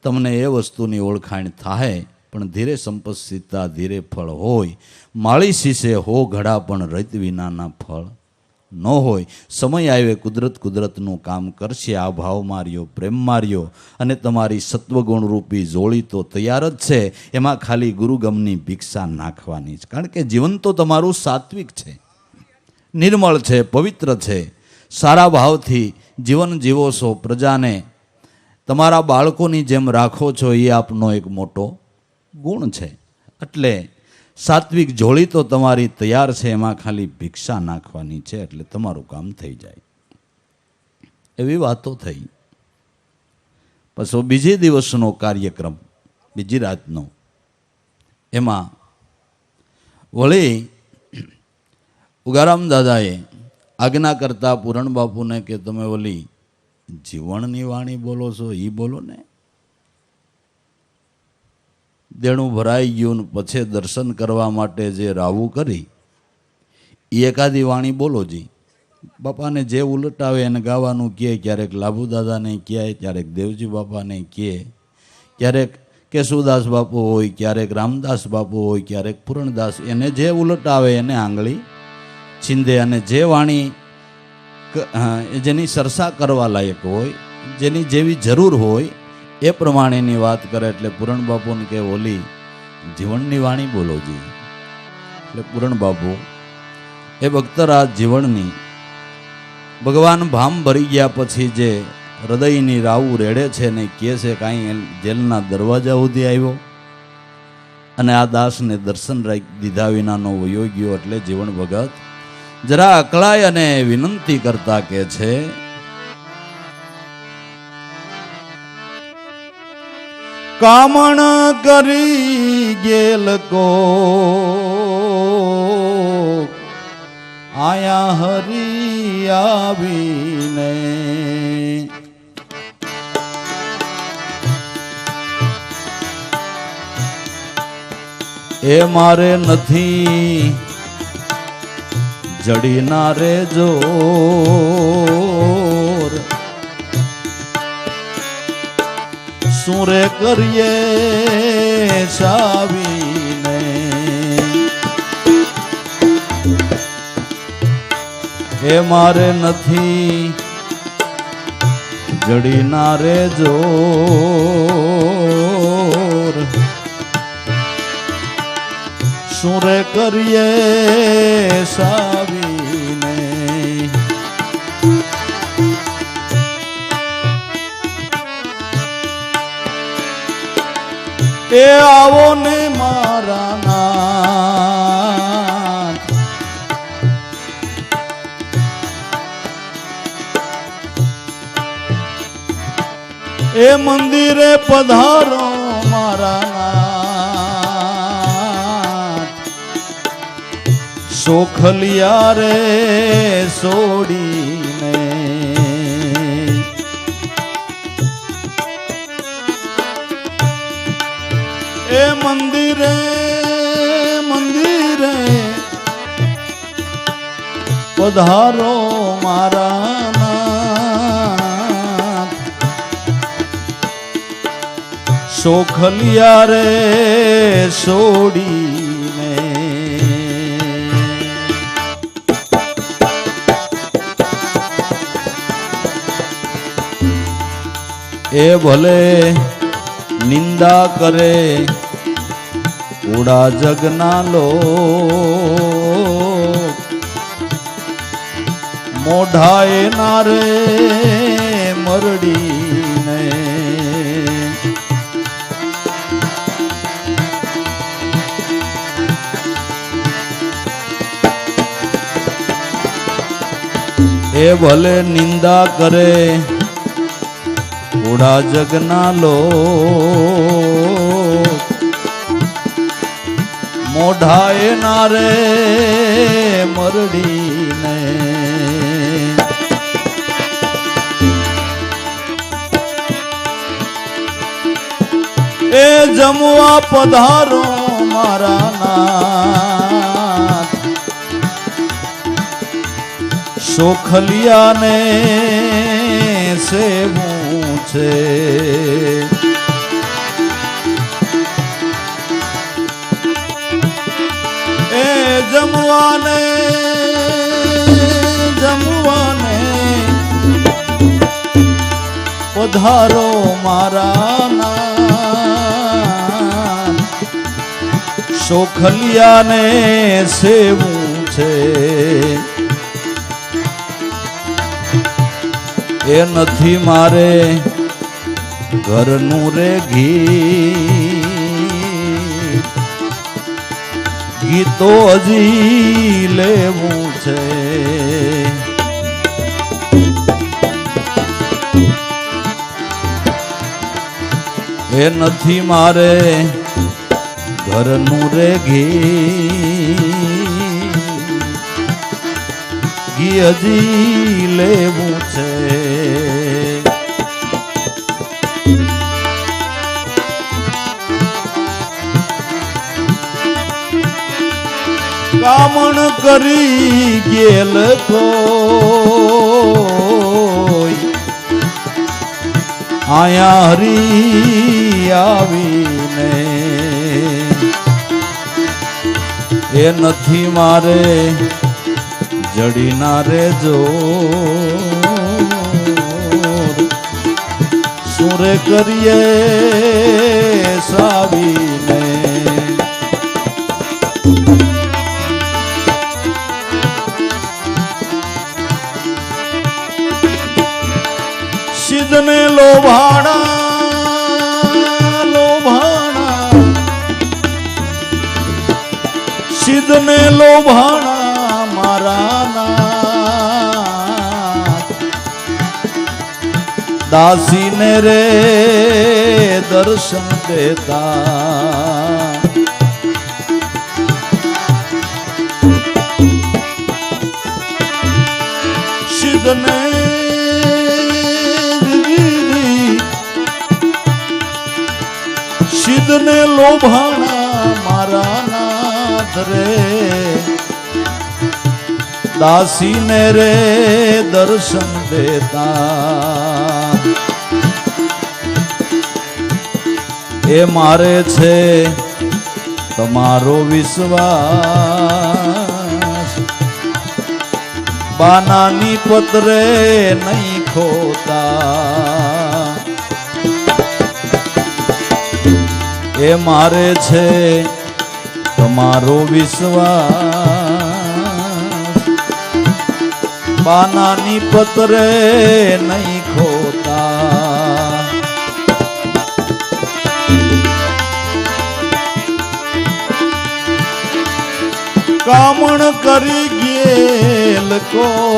તમને એ વસ્તુની ઓળખાણ થાય. પણ ધીરે સંપત્તિતા ધીરે ફળ હોય, માળી શીશે હો ઘડા પણ રત વિનાના ફળ ન હોય. સમય આવે કુદરતનું કામ કરશે. આ ભાવ માર્યો, પ્રેમ માર્યો અને તમારી સત્વગુણ રૂપી જોડી તો તૈયાર જ છે. એમાં ખાલી ગુરુગમની ભિક્ષા નાખવાની છે. કારણ કે જીવન તો તમારું સાત્વિક છે, નિર્મળ છે, પવિત્ર છે. સારા ભાવથી જીવન જીવો છો, પ્રજાને તમારા બાળકોની જેમ રાખો છો, એ આપનો એક મોટો ગુણ છે. એટલે સાત્વિક જોડી તો તમારી તૈયાર છે, એમાં ખાલી ભિક્ષા નાખવાની છે, એટલે તમારું કામ થઈ જાય. એવી વાતો થઈ. પછી બીજે દિવસનો કાર્યક્રમ, બીજી રાતનો, એમાં વળી ઉગારામ દાદાએ આજ્ઞા કરતા પૂરણ બાપુને કે તમે ઓલી જીવણની વાણી બોલો છો એ બોલો ને. દેણું ભરાઈ ગયું પછી દર્શન કરવા માટે જે રાવું કરી એ એકાદી વાણી બોલો જી. બાપાને જે ઉલટાવે એને ગાવાનું કહે. ક્યારેક લાભુ દાદાને કહે, ક્યારેક દેવજી બાપાને કહે, ક્યારેક કેશુદાસ બાપુ હોય, ક્યારેક રામદાસ બાપુ હોય, ક્યારેક પૂરણદાસ. એને જે ઉલટાવે એને આંગળી છીંદે અને જે વાણી જેની સરસા કરવા લાયક હોય, જેની જેવી જરૂર હોય એ પ્રમાણેની વાત કરે. એટલે પૂરણ બાપુને કે ઓલી જીવનની વાણી બોલો જી. એટલે પૂરણ બાપુ એ ભક્તરાજ જીવનની ભગવાન ભામ ભરી ગયા પછી જે હૃદયની રાવું રેડે છે ને કહે છે કાંઈ જેલના દરવાજા સુધી આવ્યો અને આ દાસને દર્શન રાખી દીધા વિનાનો વયો ગયો. એટલે જીવન ભગત જરા અકળાય અને વિનંતી કરતા કે છે કામણ કરી ગેલ કો આયા હરી આવીને એ મારે નથી જડી ના રે જોર શું રે કરીએ સાવીને એ મારે નથી જડી ના રે જોર શું રે કરીએ સાવીને એ આવો ને મારા નાથ એ મંદિરે પધારો મારા નાથ સોખલિયા રે સોડીને એ મંદિરે મંદિરે પધારો મારા નાથ સોખલિયા રે સોડીને એ ભલે નિંદા કરે ઉડા જગના લોક મોઢાએ ના રે મરડીને એ ભલે નિંદા કરે ઉડા જગના લોક મોઢાએ ના રે એ જમવા પધારો મારા નાથ, સોખલિયાને સેવું છે. એ જમવાને પધારો મારા નાથ, સોખલિયાને સેવું છે. એ નથી મારે ઘરનું રે ઘી તો હજી લેવું છે. એ નથી મારે ઘરનું રે ઘી હજી લેવું છે. કામણ કરી ગયેલ કોઈ આયા હરી આવીને, એ નથી મારે જડીના રેજો સુરે કરીએ સાવીને. સિદ્ધને લોભાણા સિદ્ધને લોભાણા મારા નાથ, દાસીને રે દર્શન દેતા. સિદ્ધને સિદ્ધને લોભાણા મારા નાથ રે, દાસીને રે દર્શન દેતા. એ મારે છે તમારો વિશ્વાસ, બાનાની પત્રે નહીં ખોતા. એ મારે છે તમારો વિશ્વાસ, બાનાની પત્રે નહીં ખોતા. કામણ કરી ગયેલ કોઈ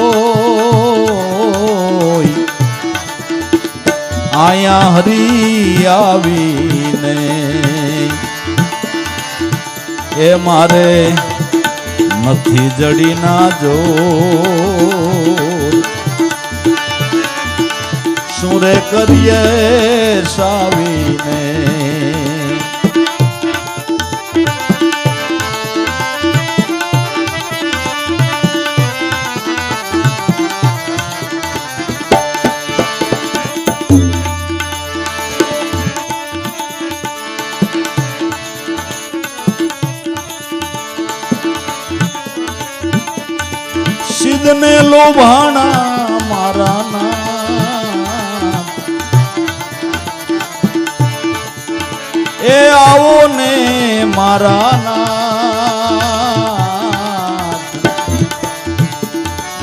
આયા હરી આવીને, એ મારે નથી જડીના જો સુરે કરીએ સાવીને. સિદ્ધને લોભાણા મારા નાથ, એ આવો ને મારા નાથ,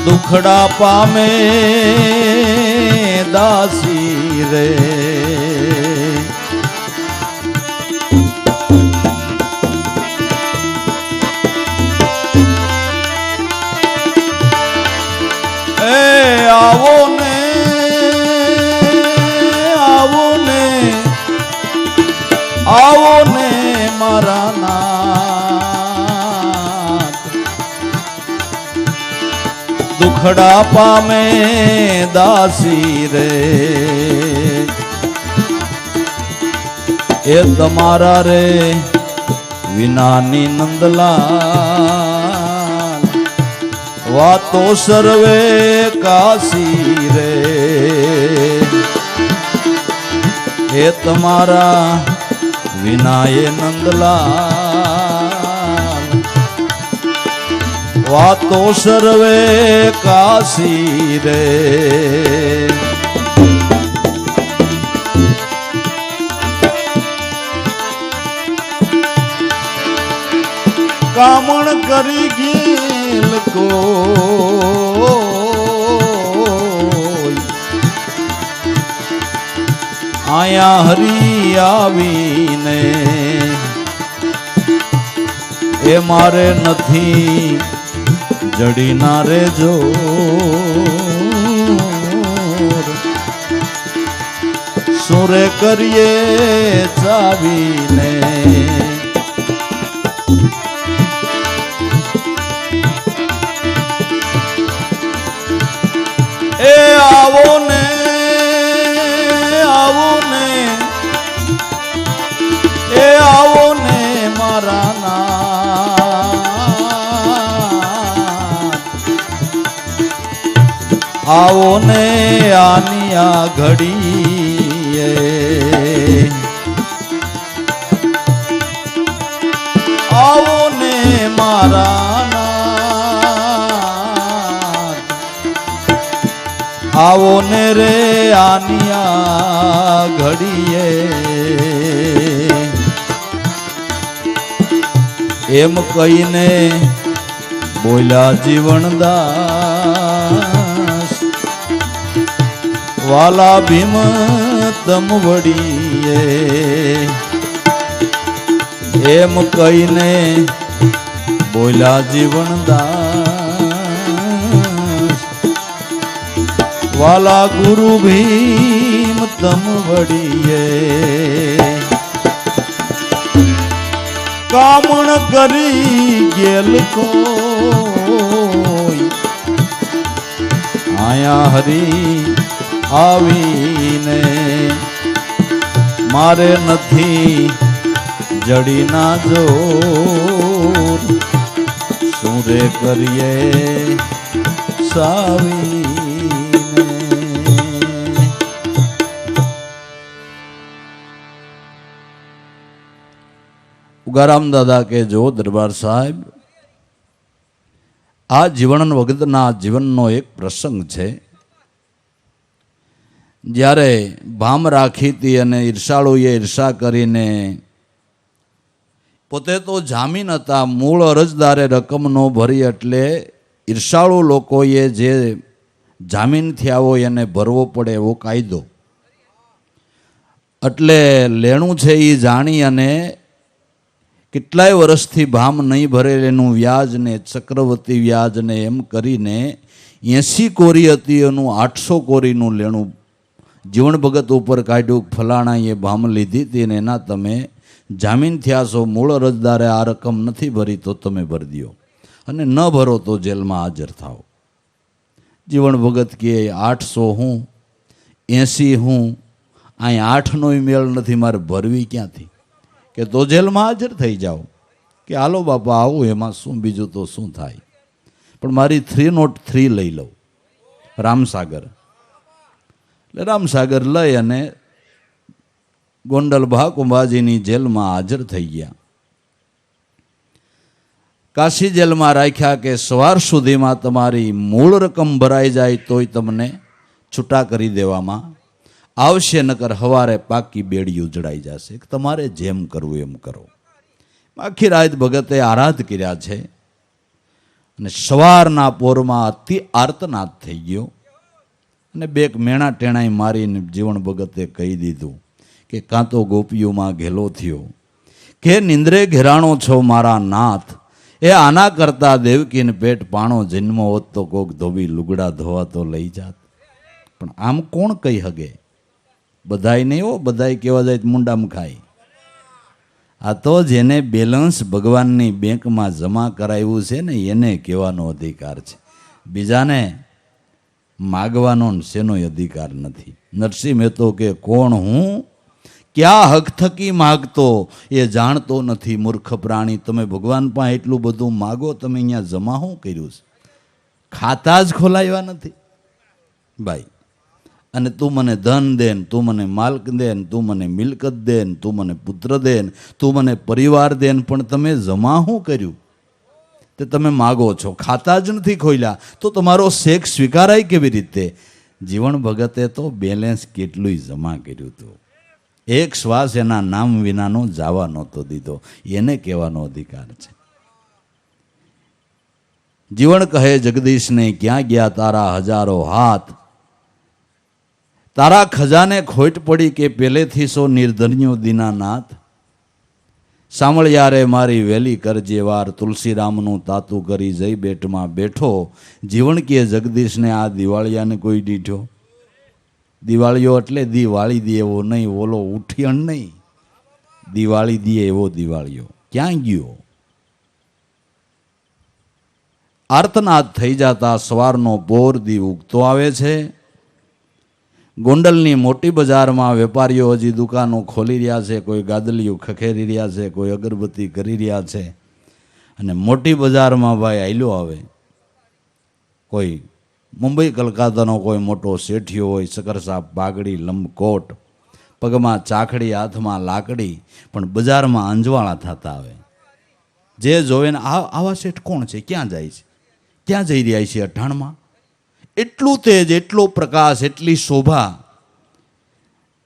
દુખડા પામે દાસી રે. આવો ને આવો ને મારા નાથ, દુખડા પામે દાસી રે. એ તમારા રે વિનાની નંદલાલ વાતો સર્વે કાશી રે એ તમારા વિનાય નંદલાલ વાતો સર્વે કાશી રે કામણ કરી ગયેલ કોઈ આયા હરી આવીને એ મારે નથી જડી ના રેજો સુરે કરીએ ચાવીને એ આવો ને એ આવો ને મારા નાથ આવો ને આની આ ઘડીએ આવો ને મારા આવો ને રે આનિયા ઘડીએ એમ કહીને બોલ્યા જીવનદાસ વાલા ભીમ તમ વડીએ એમ કહીને બોલ્યા જીવનદાસ વાલા ગુરુ ભીમ તમ વડીએ કામણ કરી ગેલ કોઈ આયા હરી આવીને મારે નથી જડી ના જોર સુરે કરીએ સાવી ઉગારામ દાદા કે જો દરબાર સાહેબ આ જીવન વખતના જીવનનો એક પ્રસંગ છે જ્યારે ભામ રાખી હતી અને ઈર્ષાળુએ ઈર્ષા કરીને પોતે તો જામીન હતા મૂળ અરજદારે રકમ ન ભરી એટલે ઈર્ષાળુ લોકોએ જે જામીન થયા હોય એને ભરવો પડે એવો કાયદો એટલે લેણું છે એ જાણી અને કેટલાય વર્ષથી ભામ નહીં ભરેલું વ્યાજ ને ચક્રવર્તી વ્યાજ ને એમ કરીને 80 કોરી હતી એનું 800 કોરીનું લેણું જીવન ભગત ઉપર કાઢ્યું ફલાણાએ ભામ લીધી હતી ને એના તમે જામીન થયા છો મૂળ અરજદારે આ રકમ નથી ભરી તો તમે ભરી દો અને ન ભરો તો જેલમાં હાજર થાઓ જીવન ભગત કહે 800 હું 80 હું અહીં 8નો મેળ નથી મારે ભરવી ક્યાંથી કે તો જેલમાં હાજર થઈ જાઓ કે હાલો બાપા આવું એમાં શું બીજું તો શું થાય પણ મારી 303 લઈ લઉં રામસાગર એટલે રામસાગર લઈ અને ગોંડલ ભાકુંબાજીની જેલમાં હાજર થઈ ગયા કાશી જેલમાં રાખ્યા કે સવાર સુધીમાં તમારી મૂળ રકમ ભરાઈ જાય તોય તમને છૂટા કરી દેવામાં આવશે નકર હવારે પાકી બેડી ઉજડાઈ જશે તમારે જેમ કરવું એમ કરો આખી રાત ભગતે આરાધ કર્યા છે અને સવારના પોરમાં અતિ આર્તનાદ થઈ ગયો અને બે મેણા ટેણાઈ મારીને જીવન ભગતે કહી દીધું કે કાં તો ગોપીઓમાં ઘેલો થયો કે નિંદ્રે ઘેરાણો છો મારા નાથ એ આના કરતા દેવકીને પેટ પાણો જન્મ હોત તો કોક ધોબી લુગડા ધોવા તો લઈ જાત પણ આમ કોણ કહી હગે બધાય નહીં હો બધાય કેવા જાય મુંડામાં ખાય આ તો જેને બેલેન્સ ભગવાનની બેંકમાં જમા કરાવ્યું છે ને એને કહેવાનો અધિકાર છે બીજાને માગવાનો શેનો અધિકાર નથી નરસિંહ મહેતો કે કોણ હું ક્યાં હક થકી માગતો એ જાણતો નથી મૂર્ખ પ્રાણી. તમે ભગવાન પાસે એટલું બધું માગો, તમે અહીંયા જમા શું કર્યું છે? ખાતા જ ખોલાવ્યા નથી ભાઈ. અને તું મને ધન દેન, તું મને માલ્ક દેન, તું મને મિલકત દેન, તું મને પુત્ર દેન, તું મને પરિવાર દેન, પણ તમે જમા શું કર્યું? તે તમે માગો છો, ખાતા જ નથી ખોલ્યા, તો તમારો શેખ સ્વીકારાય કેવી રીતે? જીવન ભગતે તો બેલેન્સ કેટલું જમા કર્યું હતું. એક શ્વાસ એના નામ વિનાનો જવા નહોતો દીધો. એને કહેવાનો અધિકાર છે. જીવન કહે જગદીશને, ક્યાં ગયા તારા હજારો હાથ? તારા ખજાને ખોટ પડી કે પહેલેથી સો નિર્ધન્યો દીનાનાથ? સાંભળ્યા રે મારી વેલી કરજે વાર, તુલસીરામનું તાતું કરી જઈ બેટમાં બેઠો. જીવન કે જગદીશને, આ દિવાળિયાને કોઈ દીઠો? દિવાળીઓ એટલે દિવાળી દે એવો નહીં, ઓલો ઉઠિયણ નહીં, દિવાળી દે એવો દિવાળીઓ. ક્યાં ગયો? આર્તનાદ થઈ જતા સવારનો પોર દી ઉગતો આવે છે. ગોંડલની મોટી બજારમાં વેપારીઓ હજી દુકાનો ખોલી રહ્યા છે, કોઈ ગાદલીઓ ખખેરી રહ્યા છે, કોઈ અગરબત્તી કરી રહ્યા છે. અને મોટી બજારમાં ભાઈ આયલો આવે, કોઈ મુંબઈ કલકત્તાનો કોઈ મોટો શેઠિયો હોય, શકરસાપ પાઘડી લંબકોટ, પગમાં ચાખડી, હાથમાં લાકડી, પણ બજારમાં અંજવાળા થતા આવે. જે જોવે ને આવા શેઠ કોણ છે, ક્યાં જાય છે, ક્યાં જઈ રહ્યા છે અઠાણમાં? એટલું તેજ, એટલો પ્રકાશ, એટલી શોભા.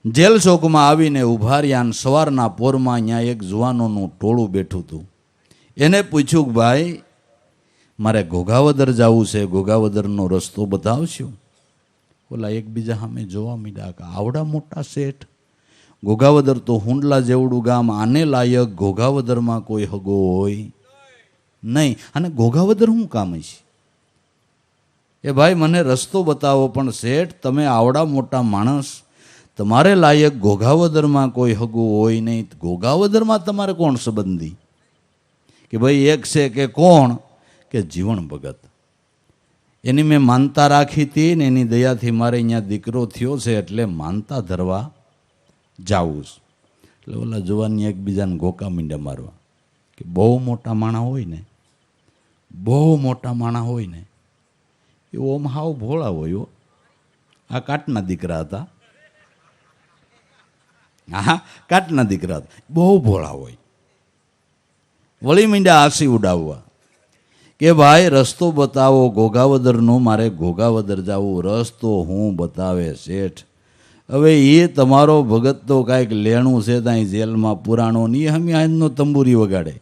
જેલ ચોકમાં આવીને ઉભા રહ્યા. સવારના પોરમાં અહીંયા એક જુવાનોનું ટોળું બેઠું હતું. એને પૂછ્યું કે ભાઈ મારે ઘોઘાવદર જવું છે, ઘોઘાવદરનો રસ્તો બતાવશો? ઓલા એકબીજા સામે જોવા માંડ્યા કે આવડા મોટા શેઠ, ઘોઘાવદર તો હુંડલા જેવડું ગામ, આને લાયક ઘોઘાવદરમાં કોઈ હગો હોય નહીં. અને ઘોઘાવદર શું કામ છે? એ ભાઈ મને રસ્તો બતાવો. પણ શેઠ તમે આવડા મોટા માણસ, તમારે લાયક ઘોઘાવદરમાં કોઈ હગું હોય નહીં, ઘોઘાવદરમાં તમારે કોણ સંબંધી? કે ભાઈ એક છે કે કોણ? કે જીવન ભગત. એની મેં માનતા રાખી હતી ને એની દયાથી મારે અહીંયા દીકરો થયો છે, એટલે માનતા ધરવા જાવું છે. એટલે ઓલા જુવાનની એકબીજાને ગોકા મીંડા મારવા કે બહુ મોટા માણા હોય ને, બહુ મોટા માણા હોય ને એ ઓમ હાવ ભોળા હોય. આ કાટના દીકરા હતા, હા કાટના દીકરા હતા, બહુ ભોળા હોય. વળી મીંડા આંસી ઉડાવવા કે ભાઈ રસ્તો બતાવો ઘોઘાવદરનો, મારે ઘોઘાવદર જવું, રસ્તો હું બતાવે શેઠ. હવે એ તમારો ભગત તો કાંઈક લેણું છે ત્યાં જેલમાં પુરાણો ની હમી આજનો તંબુરી વગાડે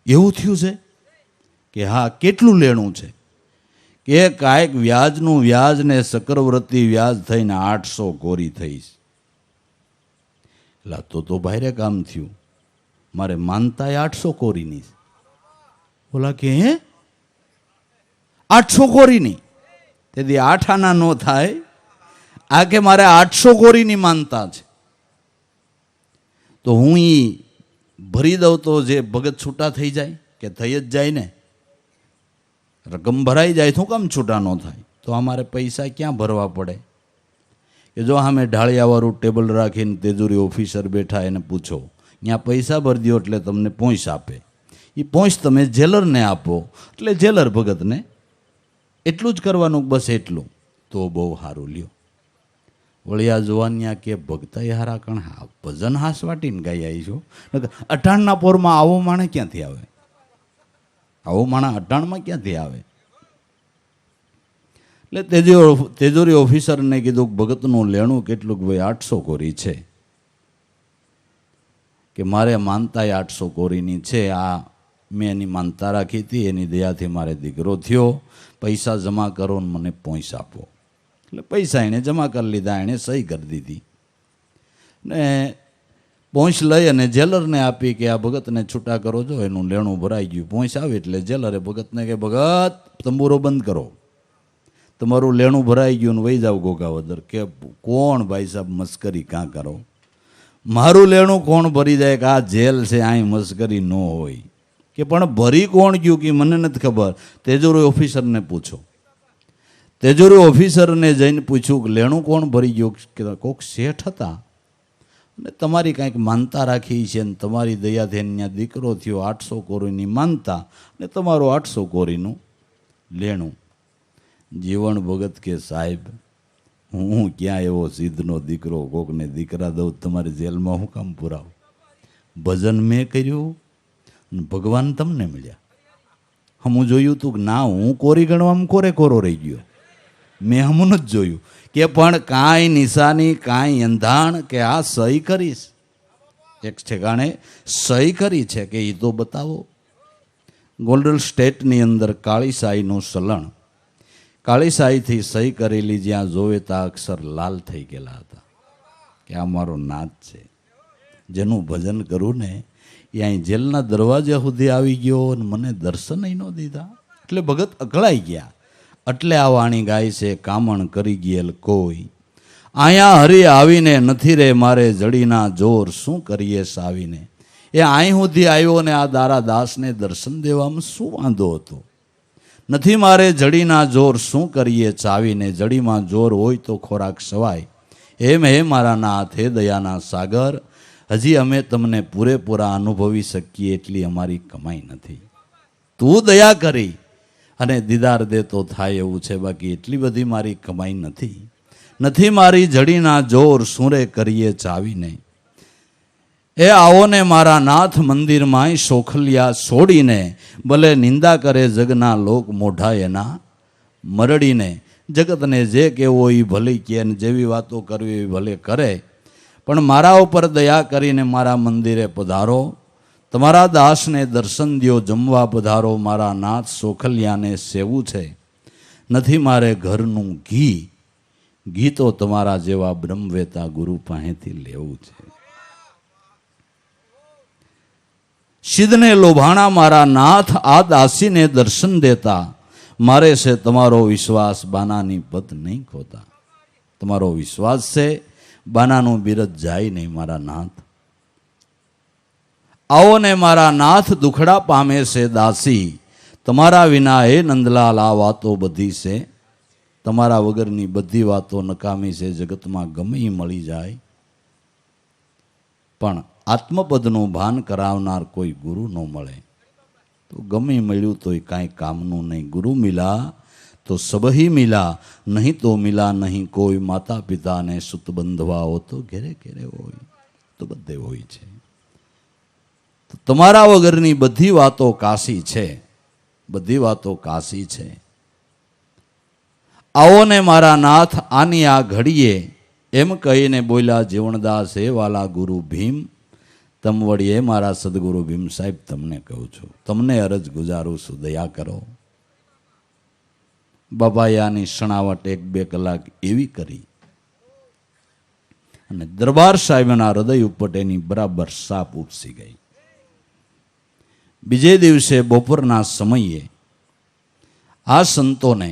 એવું થયું છે કે હા કેટલું લેણું છે? કે કાંઈક વ્યાજનું વ્યાજ ને ચક્રવર્તી વ્યાજ થઈને 800 કોરી થઈશ. એટલે તો ભાઈરે કામ થયું, મારે માનતા 800 કોરીની. બોલા કે હે 800 કોરીની? તેથી 8 આના નો થાય. આ કે મારે 800 કોરીની માનતા છે. તો હું એ ભરી દઉં તો જે ભગત છૂટા થઈ જાય કે થઈ જ જાય ને, રકમ ભરાઈ જાય, શું કામ છૂટા ન થાય? તો અમારે પૈસા ક્યાં ભરવા પડે? કે જો અમે ઢાળિયાવાળું ટેબલ રાખીને તેજુરી ઓફિસર બેઠા, એને પૂછો ત્યાં પૈસા ભરી દો એટલે તમને પોંચ આપે. એ પોંચ તમે જેલરને આપો એટલે જેલર ભગતને એટલું જ કરવાનું, બસ એટલું. તો બહુ સારું લ્યો. વળિયા જોવાન્યા કે ભગતાઈ હારા કણ ભજન હાસ વાટીને ગાઈ આવી છો. અટાણના પોરમાં આવો માણે ક્યાંથી આવે? આવો માણા અટાણમાં ક્યાંથી આવે? એટલે તેજોરી ઓફિસરને કીધું ભગતનું લેણું કેટલું? ભાઈ 800 કોરી છે. કે મારે માનતા 800 કોરીની છે. આ મેં એની માનતા રાખી હતી, એની દયાથી મારે દીકરો થયો. પૈસા જમા કરો ને મને પોંચ આપો. એટલે પૈસા એણે જમા કરી લીધા, એણે સહી કરી દીધી ને પોંચ લઈ અને જેલરને આપી કે આ ભગતને છૂટા કરો, જો એનું લેણું ભરાઈ ગયું. પોંચ આવી એટલે જેલરે ભગતને કે ભગત તંબુરો બંધ કરો, તમારું લેણું ભરાઈ ગયું ને વહી જાવ ઘોઘાવદર. કે કોણ ભાઈ સાહેબ મસ્કરી કાં કરો? મારું લેણું કોણ ભરી જાય? કે આ જેલ છે, અહીં મસ્કરી ન હોય. કે પણ ભરી કોણ ગયું કે મને નથી ખબર, તેજોરી ઓફિસરને પૂછો. તેજોરી ઓફિસરને જઈને પૂછ્યું કે લેણું કોણ ભરી ગયું? કે કોક શેઠ હતા, અને તમારી કાંઈક માનતા રાખી છે ને તમારી દયાથી અહીંયા દીકરો થયો 800 કોરીની માનતા ને તમારું 800 કોરીનું લેણું. જીવણ ભગત કે સાહેબ હું ક્યાં એવો સિદ્ધનો દીકરો કોકને દીકરા દઉં તમારી જેલમાં હું કામ પુરાવું? ભજન મેં કર્યું અને ભગવાન તમને મળ્યા. હમું જોયું તું કે ના હું કોરી ગણવામાં કોરે કોરો રહી ગયો. મેં હમું નથી જોયું કે પણ કાંઈ નિશાની કાંઈ અંધાણ કે આ સહી કરીશ, એક ઠેકાણે સહી કરી છે કે એ તો બતાવો. ગોલ્ડન સ્ટેટની અંદર કાળીસાઈનું સલણ, કાળીસાઈથી સહી કરેલી જ્યાં જોવે ત્યાં અક્ષર લાલ થઈ ગયેલા હતા કે આ મારો નાથ છે. જેનું ભજન કરું ને એ અહીં જેલના દરવાજા સુધી આવી ગયો અને મને દર્શન ન દીધા એટલે ભગત અકળાઈ ગયા. એટલે આ વાણી ગાય છે, કામણ કરી ગયેલ કોઈ અહીંયા હરી આવીને નથી રે મારે જડીના જોર શું કરીએ સાવીને. એ અહીં સુધી આવ્યો ને આ દારા દાસને દર્શન દેવામાં શું વાંધો હતો? નથી મારે જડીના જોર શું કરીએ ચાવીને. જડીમાં જોર હોય તો ખોરાક સવાય. એમ હે મારા નાથ, હે દયાના સાગર, હજી અમે તમને પૂરેપૂરા અનુભવી શકીએ એટલી અમારી કમાઈ નથી. તું દયા કરી અને દીદાર દે તો થાય એવું છે, બાકી એટલી બધી મારી કમાઈ નથી. નથી મારી જડીના જોર સુરે કરીએ ચાવીને. એ આવો ને મારા નાથ મંદિરમાં શોખલિયા છોડીને, ભલે નિંદા કરે જગના લોક મોઢા એના મરડીને. જગતને જે કહેવો એ ભલે કહે ને જેવી વાતો કરવી એ ભલે કરે, પણ મારા ઉપર દયા કરીને મારા મંદિરે પધારો. તમારા દાસને દર્શન દ્યો, જમવા પધારો. મારા નાથ શોખલિયાને સેવું છે. નથી મારે ઘરનું ઘી, ઘી તો તમારા જેવા બ્રહ્મવેતા ગુરુ પાસેથી લેવું છે. સિદ્ધને લોભાણા મારા નાથ આ દાસીને દર્શન દેતા. મારે છે તમારો વિશ્વાસ, બાનાની પત નહીં ખોતા. તમારો વિશ્વાસ છે, બાનાનું બિરદ જાય નહીં મારા નાથ. આવો ને મારા નાથ દુખડા પામે છે દાસી. તમારા વિના હે નંદલાલ આ વાતો બધી છે. તમારા વગરની બધી વાતો નકામી છે, જગતમાં ગમે એ મળી જાય. પણ આત્મપદનું ભાન કરાવનાર કોઈ ગુરુ ન મળે તો ગમે મળ્યું તોય કાંઈ કામનું નહીં. ગુરુ મિલા તો સબહી મિલા, નહીં તો મિલા નહીં કોઈ. માતા પિતાને સુત બંધવાઓ તો ઘેરે ઘેરે હોય, તો બધે હોય છે. તો તમારા વગરની બધી વાતો કાશી છે, બધી વાતો કાશી છે. આવો ને મારા નાથ આની આ ઘડીએ, એમ કહીને બોલ્યા જીવણદાસ, હે વાલા ગુરુ ભીમ, તમ વળીએ મારા સદગુરુ ભીમ સાહેબ તમને કહું છું, તમને અરજ ગુજારું છું, દયા કરો. બાબાયાની શણાવટ 1-2 કલાક એવી કરી અને દરબાર સાહેબના હૃદય ઉપર એની બરાબર સાપ ઉપસી ગઈ. બીજે દિવસે બપોરના સમયે આ સંતોને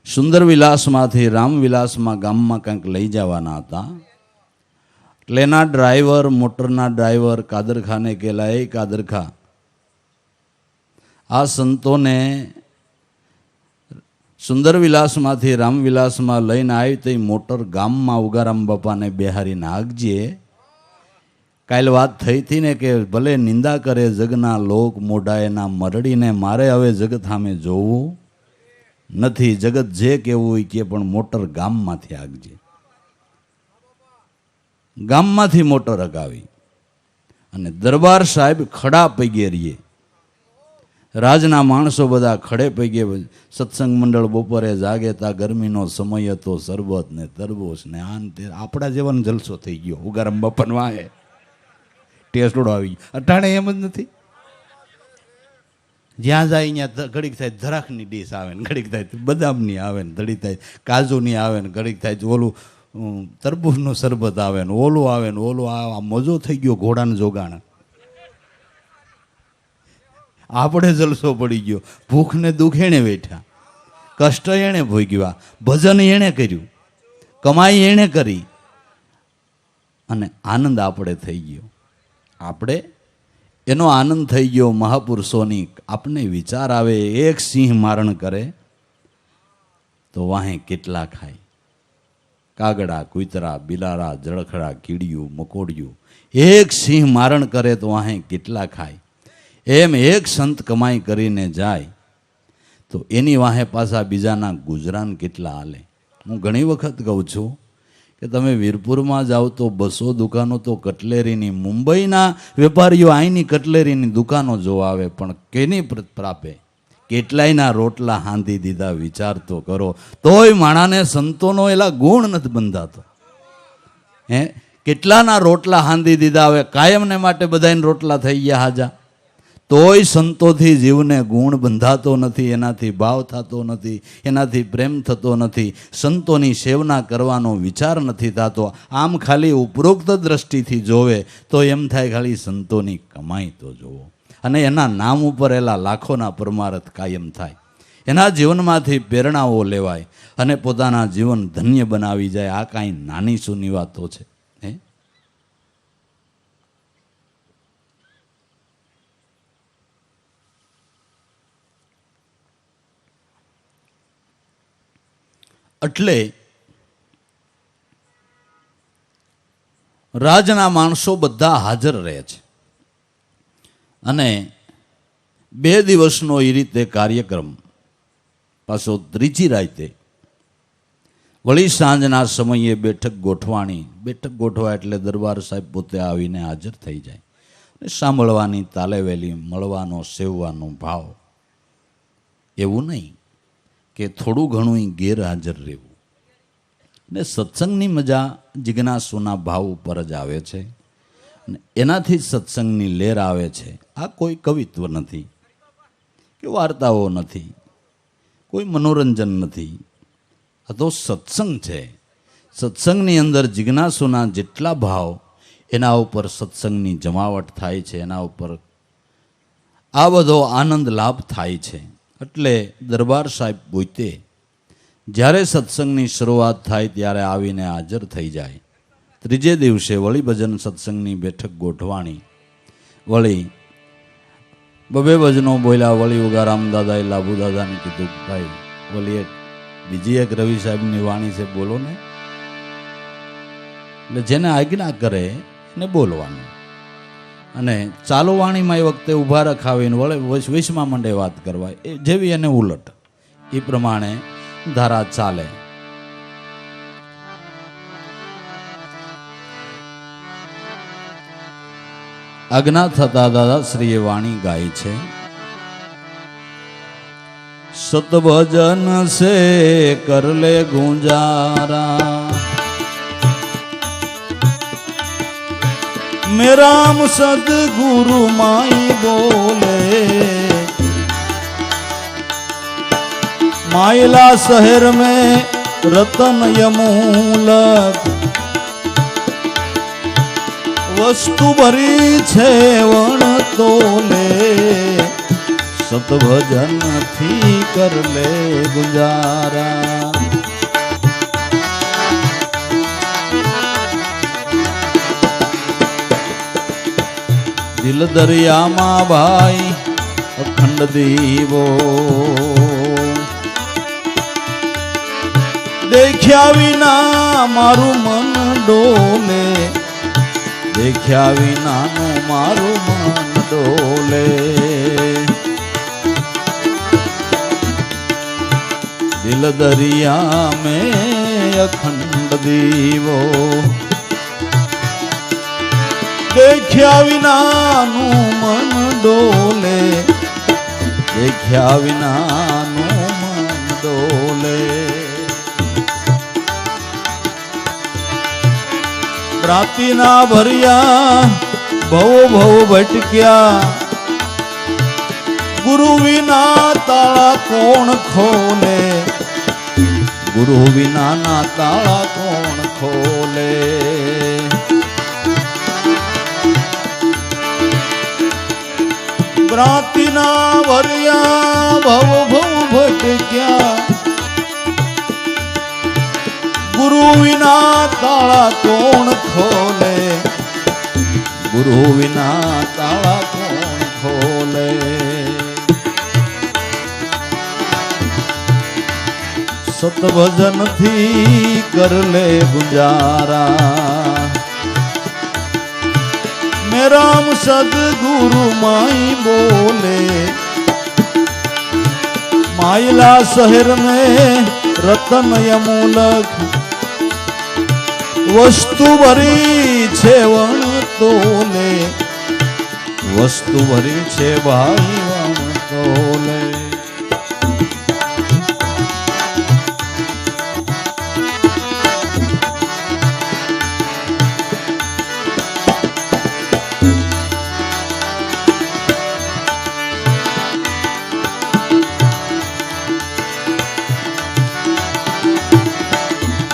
સુંદર વિલાસમાંથી રામવિલાસમાં ગામમાં કંઈક લઈ જવાના હતા. એટલે એના ડ્રાઈવર, મોટરના ડ્રાઈવર કાદરખાને કહેલા, એ કાદરખા, આ સંતોને સુંદર વિલાસમાંથી રામવિલાસમાં લઈને આવી તો મોટર ગામમાં ઉગારામ બાપાને બેહારીને હાંકજે. કાલ વાત થઈ હતી ને કે ભલે નિંદા કરે જગના લોક મોઢા એના મરડીને. મારે હવે જગત સામે જોવું નથી. જગત જે કેવું હોય કે પણ મોટર ગામમાંથી હાંકજે. ગામમાંથી મોટર હકાવી અને દરબાર સાહેબ ખડા પગે રહીએ. રાજના માણસો બધા ખડે પગે. સત્સંગ મંડળ બપોરે જાગે તા ગરમીનો સમય હતો, શરબત ને તરબૂચ ને આન તે. આપણા જેવાનો જલસો થઈ ગયો. ઉગારામ બાપાને વાહે ટેસ્ટોડો આવી ગયો. અટાણે એમ જ નથી. જ્યાં જાય અહીંયા ઘડીક થાય ધરાકની ડીશ આવે ને, ઘડીક થાય બદામની આવે ને, ઘડીક થાય કાજુની આવે ને, ઘડીક થાય ઓલું તરબૂચનું શરબત આવે ને, ઓલું આવે ને ઓલું. આ મજો થઈ ગયો ઘોડાને જોગાણ. આપણે જલસો પડી ગયો. ભૂખને દુઃખ એણે વેઠ્યા, કષ્ટ એણે ભોગવ્યા, ભજન એણે કર્યું, કમાઈ એણે કરી અને આનંદ આપણે થઈ ગયો. આપણે એનો આનંદ થઈ ગયો. મહાપુરુષોની આપણે વિચાર આવે, એક સિંહ મારણ કરે તો વાહે કેટલા ખાય. કાગડા, કૂતરા, બિલાડા, જળખડા, કીડિયું, મકોડિયું, એક સિંહ મારણ કરે તો અહીં કેટલા ખાય, એમ એક સંત કમાઈ કરીને જાય તો એની વાહે પાછા બીજાના ગુજરાન કેટલા હાલે. હું ઘણી વખત કહું છું કે તમે વીરપુરમાં જાઓ તો 200 દુકાનો તો કટલેરીની, મુંબઈના વેપારીઓ અહીંની કટલેરીની દુકાનો જોવા આવે, પણ કેની પ્રાપે કેટલાયના રોટલા હાંધી દીધા, વિચાર તો કરો. તોય માણાને સંતોનો એલા ગુણ નથી બંધાતો. કેટલાના રોટલા હાંધી દીધા, હવે કાયમને માટે બધાને રોટલા થઈ ગયા હાજા, તોય સંતોથી જીવને ગુણ બંધાતો નથી, એનાથી ભાવ થતો નથી, એનાથી પ્રેમ થતો નથી, સંતોની સેવના કરવાનો વિચાર નથી થતો. આમ ખાલી ઉપરોક્ત દ્રષ્ટિથી જોવે તો એમ થાય ખાલી સંતોની કમાઈ તો જોવો, અને એના નામ ઉપર એલા લાખોના પરમારથ કાયમ થાય, એના જીવનમાંથી પ્રેરણાઓ લેવાય અને પોતાના જીવન ધન્ય બનાવી જાય. આ કાંઈ નાની સૂની વાતો છે? એટલે રાજના માણસો બધા હાજર રહે છે અને 2 દિવસનો એ રીતે કાર્યક્રમ પાછો ત્રીજી રાતે વળી સાંજના સમયે બેઠક ગોઠવાણી. બેઠક ગોઠવા એટલે દરબાર સાહેબ પોતે આવીને હાજર થઈ જાય અને સાંભળવાની તાલેવેલી, મળવાનો સેવવાનો ભાવ. એવું નહીં કે થોડું ઘણું ગેરહાજર રહેવું. ને સત્સંગની મજા જિજ્ઞાસુના ભાવ ઉપર જ આવે છે, અને એનાથી સત્સંગની લહેર આવે છે. આ કોઈ કવિત્વ નથી કે વાર્તાઓ નથી, કોઈ મનોરંજન નથી, આ તો સત્સંગ છે. સત્સંગની અંદર જિજ્ઞાસુના જેટલા ભાવ, એના ઉપર સત્સંગની જમાવટ થાય છે, એના ઉપર આ બધો આનંદ લાભ થાય છે. એટલે દરબાર સાહેબ પોતે જ્યારે સત્સંગની શરૂઆત થાય ત્યારે આવીને હાજર થઈ જાય. ત્રીજે દિવસે વળી ભજન સત્સંગની બેઠક ગોઠવાણી. વળી 2 ભજનો બોલ્યા. વળી ઉગારામ દાદાએ લાભુ દાદાને કીધું, ભાઈ વળી બીજી એક રવિ સાહેબની વાણી છે, બોલો ને. એટલે જેને આજ્ઞા કરે એને બોલવાનું, અને ચાલુ વાણીમાં એ વખતે ઊભા રખાવીને વળે વૈશમાં મંડે વાત કરવા, એ જેવી એને ઉલટ એ પ્રમાણે ધારા ચાલે. આજ્ઞા થતા દાદાશ્રીએ વાણી ગાય છે. સતભજન સે કર લે ગુંજારા, मेराम सदगुरु माई बोले, माइला शहर में रतन यमूलक वस्तु भरी छे वण तोले, सतभजन थी कर ले गुजारा. દિલ દરિયામાં ભાઈ અખંડ દીવો, દેખ્યા વિના મારું મન ડોલે, દેખ્યા વિનાનું મારું મન ડોલે. દિલ દરિયા મેં અખંડ દીવો, દેખ્યા વિનાનું મન ડોલે, દેખ્યા વિનાનું મન ડોલે. પ્રાપ્તિના ભર્યા ભવ ભવ ભટક્યા, ગુરુ વિના તાળા કોણ ખોલે, ગુરુ વિનાના તાળા કોણ ખોલે. પ્રાપ્તિના ભર્યા ભવ ભવ ભટક્યા, ગુરુ વિના તાળા કોણ ખોલે, ગુરુ વિના તાળા કોણ ખોલે. सत भजन थी कर ले गुजारा। मैं राम सदगुरु माई बोले, माइला शहर में रतन यमूलक वस्तु भरी छे वण तोले, वस्तु भरी छे भाई वण तोले।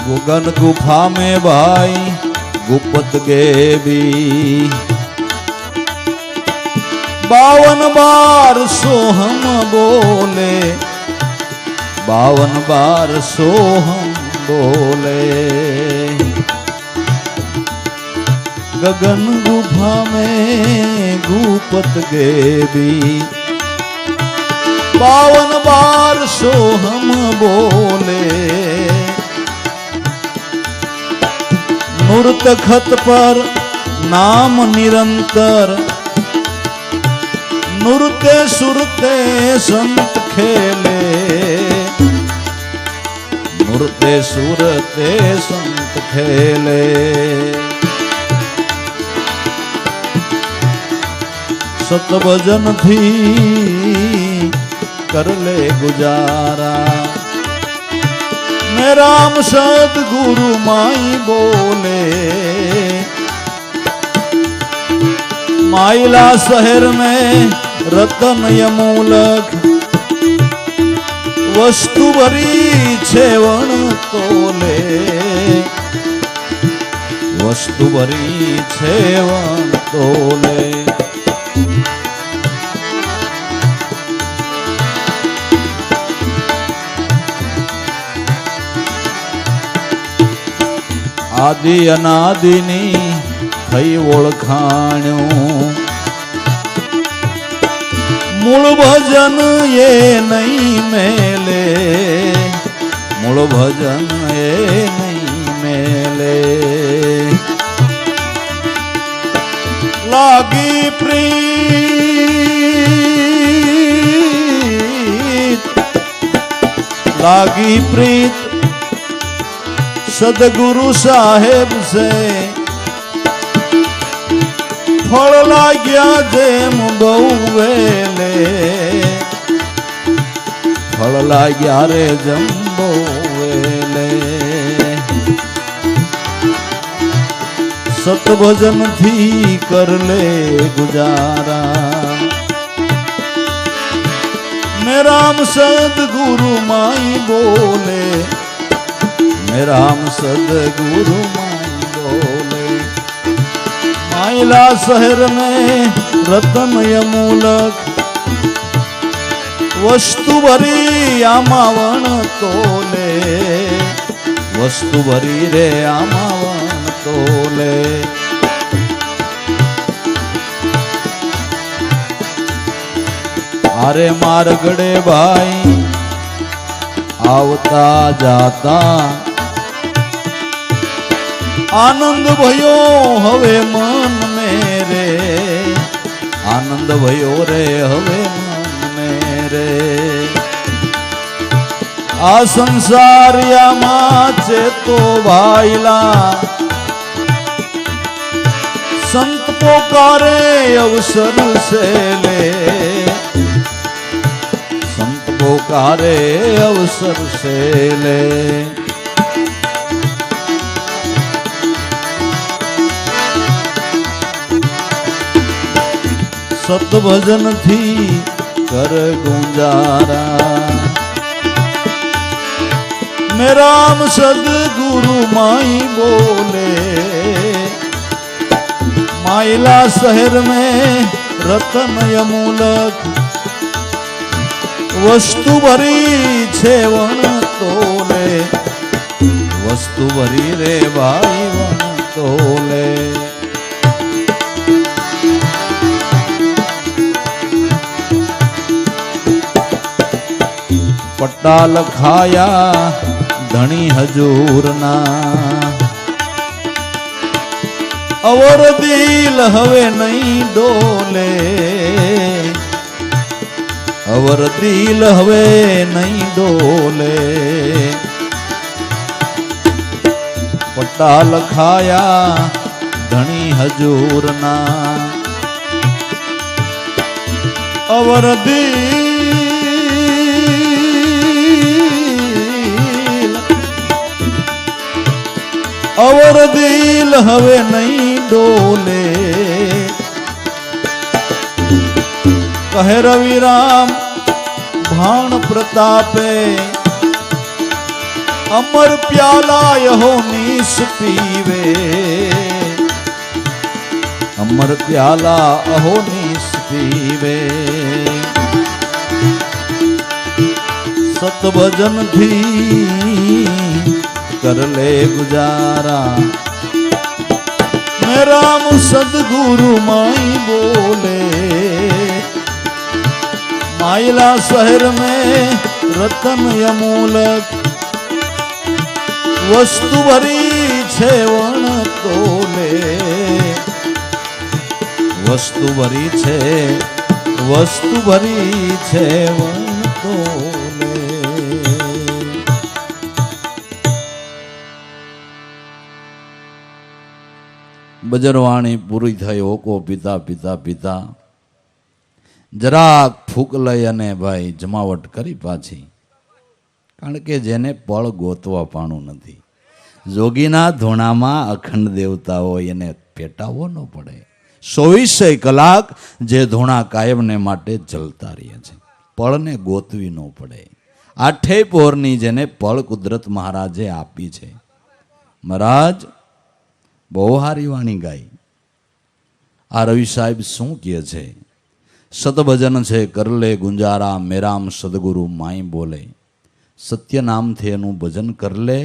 गुगन गुफा में भाई गुप्त गेबी, 52 बार सोहम बोले, 52 बार सोहम बोले। गगन गुफा में गुप्त गेबी, 52 बार सोहम बोले। नूर तखत पर नाम निरंतर, नूरते सुरते संत खेले, नूरते सुरते संत खेले। सत भजन थी कर ले गुजारा। मैं राम सदगुरु माई बोले, माइला शहर में रतन यमूलक वस्तु भरी छे वण तोले, वस्तु भरी छे वण तोले। आदि अनादिनी थई ओळखाण्यो, मूळ भजन ये नहीं मेले, मूळ भजन ये नहीं मेले। लागी प्रीत, लागी प्रीत सदगुरु साहेब से, फल लाग्या जेम बहु वेले, फल लाग्या रे जम्बो वेले। सत भजन थी कर ले गुजारा। मैं राम सदगुरु माई बोले, मैं राम सदगुरु माई बोले। माइला शहर में रतन यमूलक वस्तु भरी आमावण तोले, वस्तु भरी रे आमावण तोले। अरे मारगड़े भाई आवता जाता, आनंद भयो हवे मन मेरे, आनंद भयो रे हवे मन मेरे। आ संसारिया माचे तो भाईला, संत पोकारे अवसर से ले, संत पोकारे अवसर से ले। सत भजन थी कर गुजारा। मैं राम सदगुरु माई बोले, माइला शहर में रतन यमूलक वस्तु भरी छे वण तोले, वस्तु भरी रे भाई वण तोले। पट्टा लखाया ધણી હજૂરના અવર દિલ હવે નહીં ડોલે, અવર દિલ હવે નહીં ડોલે, પટ્ટા લખાયા ધણી હજૂરના અવર દિલ હવે નહીં ડોલે, કહે રવિરામ ભાણ પ્રતાપે અમર પ્યાલા યહો નિસ પીવે, અમર પ્યાલા અહો નિસ પીવે, સતભજન થી કર લે ગુજારા, મેં રામ સદગુરુ માઈ બોલે, माइला शहर में रतन यमूलक वस्तु भरी छे वण तोले, वस्तु भरी छे वण तोले। बजरवाणी पूरी थई ओको पिता पिता पिता જરાક ફૂક લઈ અને ભાઈ જમાવટ કરી પાછી, કારણ કે જેને પળ ગોતવા પાણું નથી, જોગીના ધોણામાં અખંડ દેવતા હોય એને પેટાવો ન પડે, 24 કલાક જે ધોણા કાયમને માટે જલતા રહે છે, પળને ગોતવી ન પડે. આઠે પોરની જેને પળ કુદરત મહારાજે આપી છે. મહારાજ બહુ હારી વાણી ગાઈ. આ રવિ સાહેબ શું કહે છે? સતભજન છે કરલે ગુંજારા, મેરામ સદગુરુ માઈ બોલે. સત્ય નામથી એનું ભજન કરલે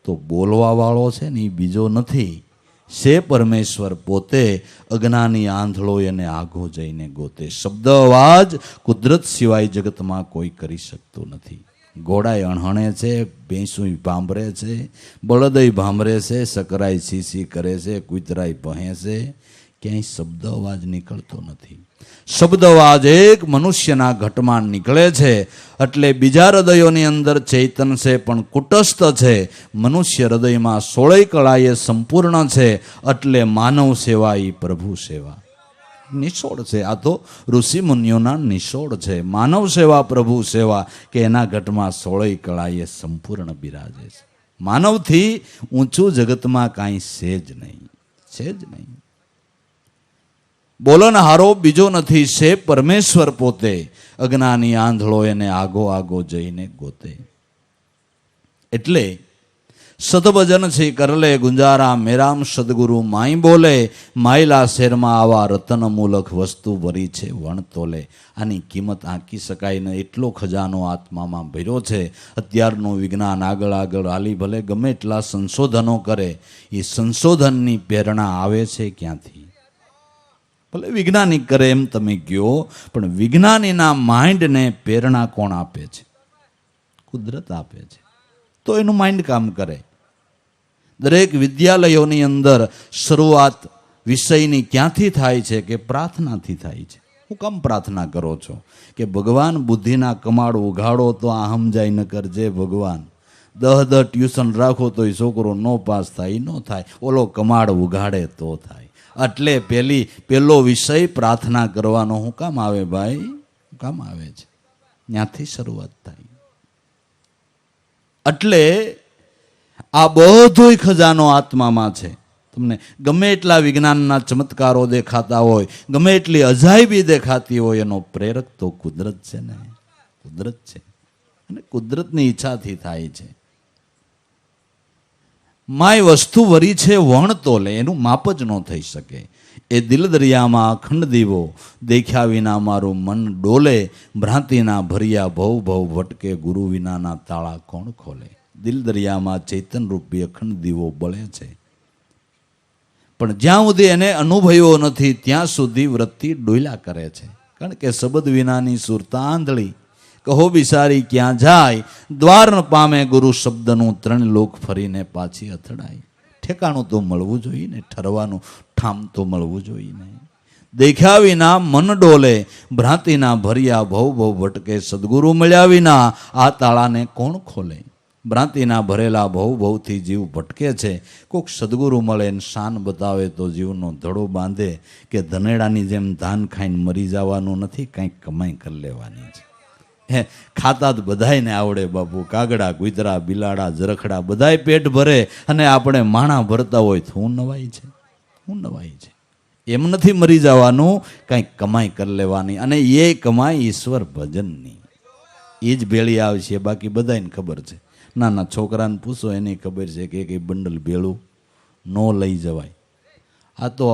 તો બોલવા વાળો છે ને એ બીજો નથી, છે પરમેશ્વર પોતે. અજ્ઞાની આંધળો એને આગો જઈને ગોતે. શબ્દ અવાજ કુદરત સિવાય જગતમાં કોઈ કરી શકતું નથી. ઘોડાય અણહણે છે, ભેંસું ભાંભરે છે, બળદય ભાંભરે છે, સકરાય સીસી કરે છે, કૂતરાય પહે છે, ક્યાંય શબ્દ અવાજ નીકળતો નથી. શબ્દ અવાજ એક મનુષ્યના ઘટમાં નીકળે છે એટલે બીજા હૃદયોની અંદર ચૈતન છે પણ કુટસ્થ છે. મનુષ્ય હૃદયમાં 16 કળાએ સંપૂર્ણ છે એટલે માનવ સેવા એ પ્રભુ સેવા નિશોડ છે. આ તો ઋષિ મુનિઓના નિશોડ છે. માનવ સેવા પ્રભુ સેવા કે એના ઘટમાં 16 કળાએ સંપૂર્ણ બિરાજે છે. માનવથી ઊંચું જગતમાં કાંઈ છે જ નહીં, છે જ નહીં. બોલનહારો બીજો નથી, છે પરમેશ્વર પોતે. અજ્ઞાની આંધળો એને આગો આગો જઈને ગોતે. એટલે સતભજન છે કરલે ગુંજારા, મેરામ સદગુરુ માઈ બોલે. માયલા શેરમાં આવા રતન મૂલક વસ્તુ ભરી છે વણ તોલે. આની કિંમત આંકી શકાય ને એટલો ખજાનો આત્મામાં ભર્યો છે. અત્યારનું વિજ્ઞાન આગળ આગળ હાલી ભલે ગમે એટલા સંશોધનો કરે, એ સંશોધનની પ્રેરણા આવે છે ક્યાંથી? ભલે વૈજ્ઞાનિક કરે એમ તમે કહો, પણ વિજ્ઞાનીના માઇન્ડને પ્રેરણા કોણ આપે છે? કુદરત આપે છે. તો એનું માઇન્ડ કામ કરે. દરેક વિદ્યાલયોની અંદર શરૂઆત વિષયની ક્યાંથી થાય છે? કે પ્રાર્થનાથી થાય છે. હું કામ પ્રાર્થના કરો છો? કે ભગવાન બુદ્ધિના કમાડ ઉઘાડો તો આ સમજાય ન કરજે ભગવાન. 10 ટ્યુશન રાખો તો એ છોકરો નો પાસ થાય, ન થાય. ઓલો કમાડ ઉઘાડે તો થાય. એટલે પેલો વિષય પ્રાર્થના કરવાનો હું કામ આવે ભાઈ? હું કામ આવે છે? ત્યાંથી શરૂઆત થાય. એટલે આ બધો ખજાનો આત્મામાં છે. તમને ગમે એટલા વિજ્ઞાનના ચમત્કારો દેખાતા હોય, ગમે એટલી અજાયબી દેખાતી હોય, એનો પ્રેરક તો કુદરત છે ને, કુદરત છે. અને કુદરતની ઈચ્છાથી થાય છે. માય વસ્તુ વરી છે વણ તોલે, એનું માપ જ ન થઈ શકે. એ દિલ દરિયામાં અખંડ દીવો દેખ્યા વિના મારું મન ડોલે. ભ્રાંતિના ભર્યા ભવ ભવ ભટકે, ગુરુ વિનાના તાળા કોણ ખોલે. દિલ દરિયામાં ચૈતન રૂપી અખંડ દીવો બળે છે, પણ જ્યાં સુધી એને અનુભવ્યો નથી ત્યાં સુધી વૃત્તિ ડોયલા કરે છે. કારણ કે શબ્દ વિનાની સુરતા આંધળી, કહો બિસારી ક્યાં જાય, દ્વાર ન પામે ગુરુ શબ્દનું, ત્રણ લોક ફરીને પાછી અથડાય. ઠેકાણું તો મળવું જોઈએ ને, ઠરવાનું ઠામ તો મળવું જોઈએ ને. દેખ્યા વિના મન ડોલે, ભ્રાંતિના ભર્યા ભવ ભવ ભટકે, સદગુરુ મળ્યા વિના આ તાળાને કોણ ખોલે. ભ્રાંતિના ભરેલા ભવ ભવથી જીવ ભટકે છે. કોઈક સદગુરુ મળે ને શાન બતાવે તો જીવનો ધડો બાંધે કે ધનેડાની જેમ ધાન ખાઈને મરી જવાનું નથી, કંઈક કમાઈ કરી લેવાની છે. હે ખાતા જ બધાયને આવડે બાપુ, કાગડા કૂતરા બિલાડા જરખડા બધાય પેટ ભરે અને આપણે માણા ભરતા હોય તો હું નવાઈ છે, હું નવાઈ છે. એમ નથી મરી જવાનું, કંઈક કમાઈ કરી લેવાની, અને એ કમાઈ ઈશ્વર ભજનની. એ જ ભેળી આવશે. બાકી બધાને ખબર છે, નાના છોકરાને પૂછો એને ખબર છે કે કંઈ બંડલ ભેળું ન લઈ જવાય. આ તો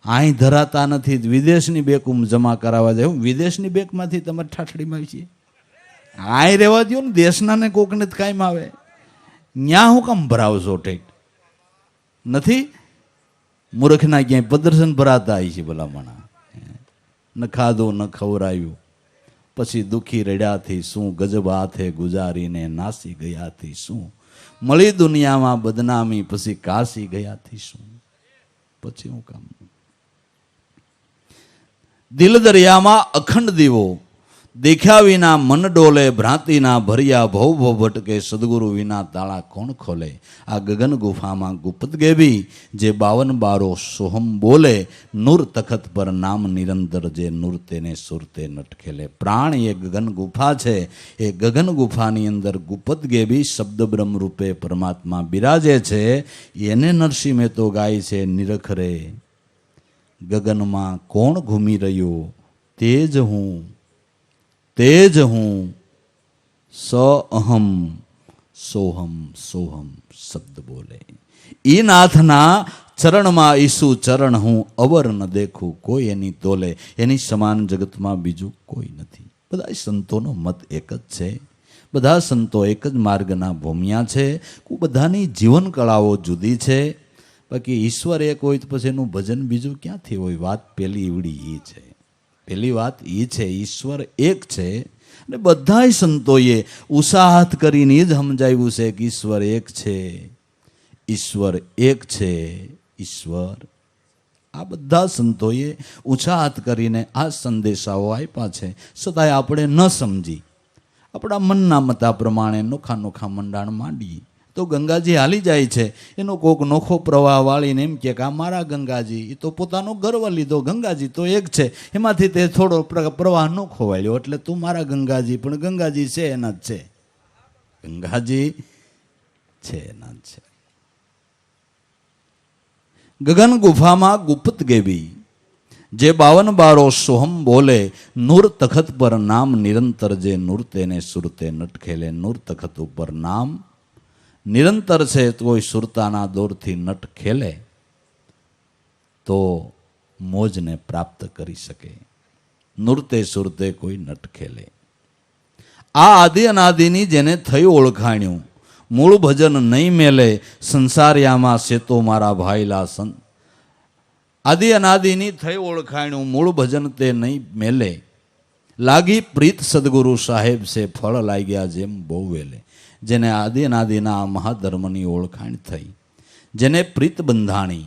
અહીં ધરાતા નથી, વિદેશની બેકુમ જમા કરાવવા જાય. વિદેશની બેકમાંથી તમારે ઠાઠડીમાં આવી છે, અહીં રહેવા દો ને, દેશના ને કોકને જ કાયમ આવે. ન્યા હું કામ ભરાવશો ઠેઠ? નથી મૂર્ખના ક્યાંય પ્રદર્શન ભરાતા આવી છે ભલામણા. ન ખાધું ન ખવરાયું, પછી દુઃખી રડ્યાથી શું, ગજબ હાથે ગુજારીને નાસી ગયાથી શું, મળી દુનિયામાં બદનામી પછી કાશી ગયાથી શું. પછી હું કામ. દિલ દરિયામાં અખંડ દીવો, દેખ્યા વિના મન ડોલે, ભ્રાંતિના ભર્યા ભવ ભવ ભટકે, સદગુરુ વિના તાળા કોણ ખોલે. આ ગગન ગુફામાં ગુપ્ત ગેબી, જે 52 બારો સોહમ બોલે, નૂર તખત પર નામ નિરંતર, જે નૂર તેને સુરતે નટખેલે. પ્રાણ એ ગગન ગુફા છે. એ ગગન ગુફાની અંદર ગુપ્ત ગેબી શબ્દ બ્રહ્મ રૂપે પરમાત્મા બિરાજે છે. એને નરસિંહ મહેતો ગાય છે, નિરખરે ગગનમાં કોણ ઘૂમી રહ્યો, તેજ હું તેજ હું, સ અહમ સોહમ સોહમ શબ્દ બોલે. ઈ નાથના ચરણમાં ઈસુ ચરણ હું, અવર ન દેખું કોઈ એની તોલે. એની સમાન જગતમાં બીજું કોઈ નથી. બધા સંતોનો મત એક જ છે, બધા સંતો એક જ માર્ગના ભૂમિયા છે. બધાની જીવન કળાઓ જુદી છે. બાકી ઈશ્વર એક હોય તો પછી એનું ભજન બીજું ક્યાંથી હોય? વાત પેલી ઈવડી એ છે. પેલી વાત એ છે, ઈશ્વર એક છે. અને બધા સંતોએ ઉત્સાહત કરીને જ સમજાવ્યું છે કે ઈશ્વર એક છે, ઈશ્વર એક છે, ઈશ્વર. આ બધા સંતોએ ઉત્સાહત કરીને આ સંદેશાઓ આપ્યા છે. છતાંય આપણે ન સમજી આપણા મનના મતા પ્રમાણે નોખા નોખા મંડાણ માંડીએ તો ગંગાજી હાલી જાય છે. એનો કોક નોખો પ્રવાહ વાળીને એમ કે આ મારા ગંગાજી, એ તો પોતાનો ગર્વ લીધો, ગંગાજી તો એક છે, એમાંથી તે થોડો પ્રવાહ નોખો વાળ્યો એટલે તું મારા ગંગાજી. પણ ગંગાજી છે એના જ છે, ગંગાજી છે એના જ છે. ગગન ગુફામાં ગુપ્ત ગેબી, જે 52 બારો સોહમ બોલે, નૂર તખત પર નામ નિરંતર, જે નૂર તેને સુરતે નટખેલે. નૂર તખત ઉપર નામ નિરંતર છે. કોઈ સુરતાના દોરથી નટ ખેલે તો મોજને પ્રાપ્ત કરી શકે. નૂરતે સુરતે કોઈ નટ ખેલે. આ આદિ અનાદિની જેને થયું ઓળખાણ્યું, મૂળ ભજન નહીં મેલે, સંસારિયામાં સેતો મારા ભાઈલા સંત. આદિ અનાદિની થઈ ઓળખાણ્યું, મૂળ ભજન તે નહીં મેલે, લાગી પ્રીત સદગુરુ સાહેબ છે, ફળ લાગ્યા જેમ બહુ વેલે. જેને આદિ અનાદિના મહાધર્મની ઓળખાણ થઈ, જેને પ્રીત બંધાણી,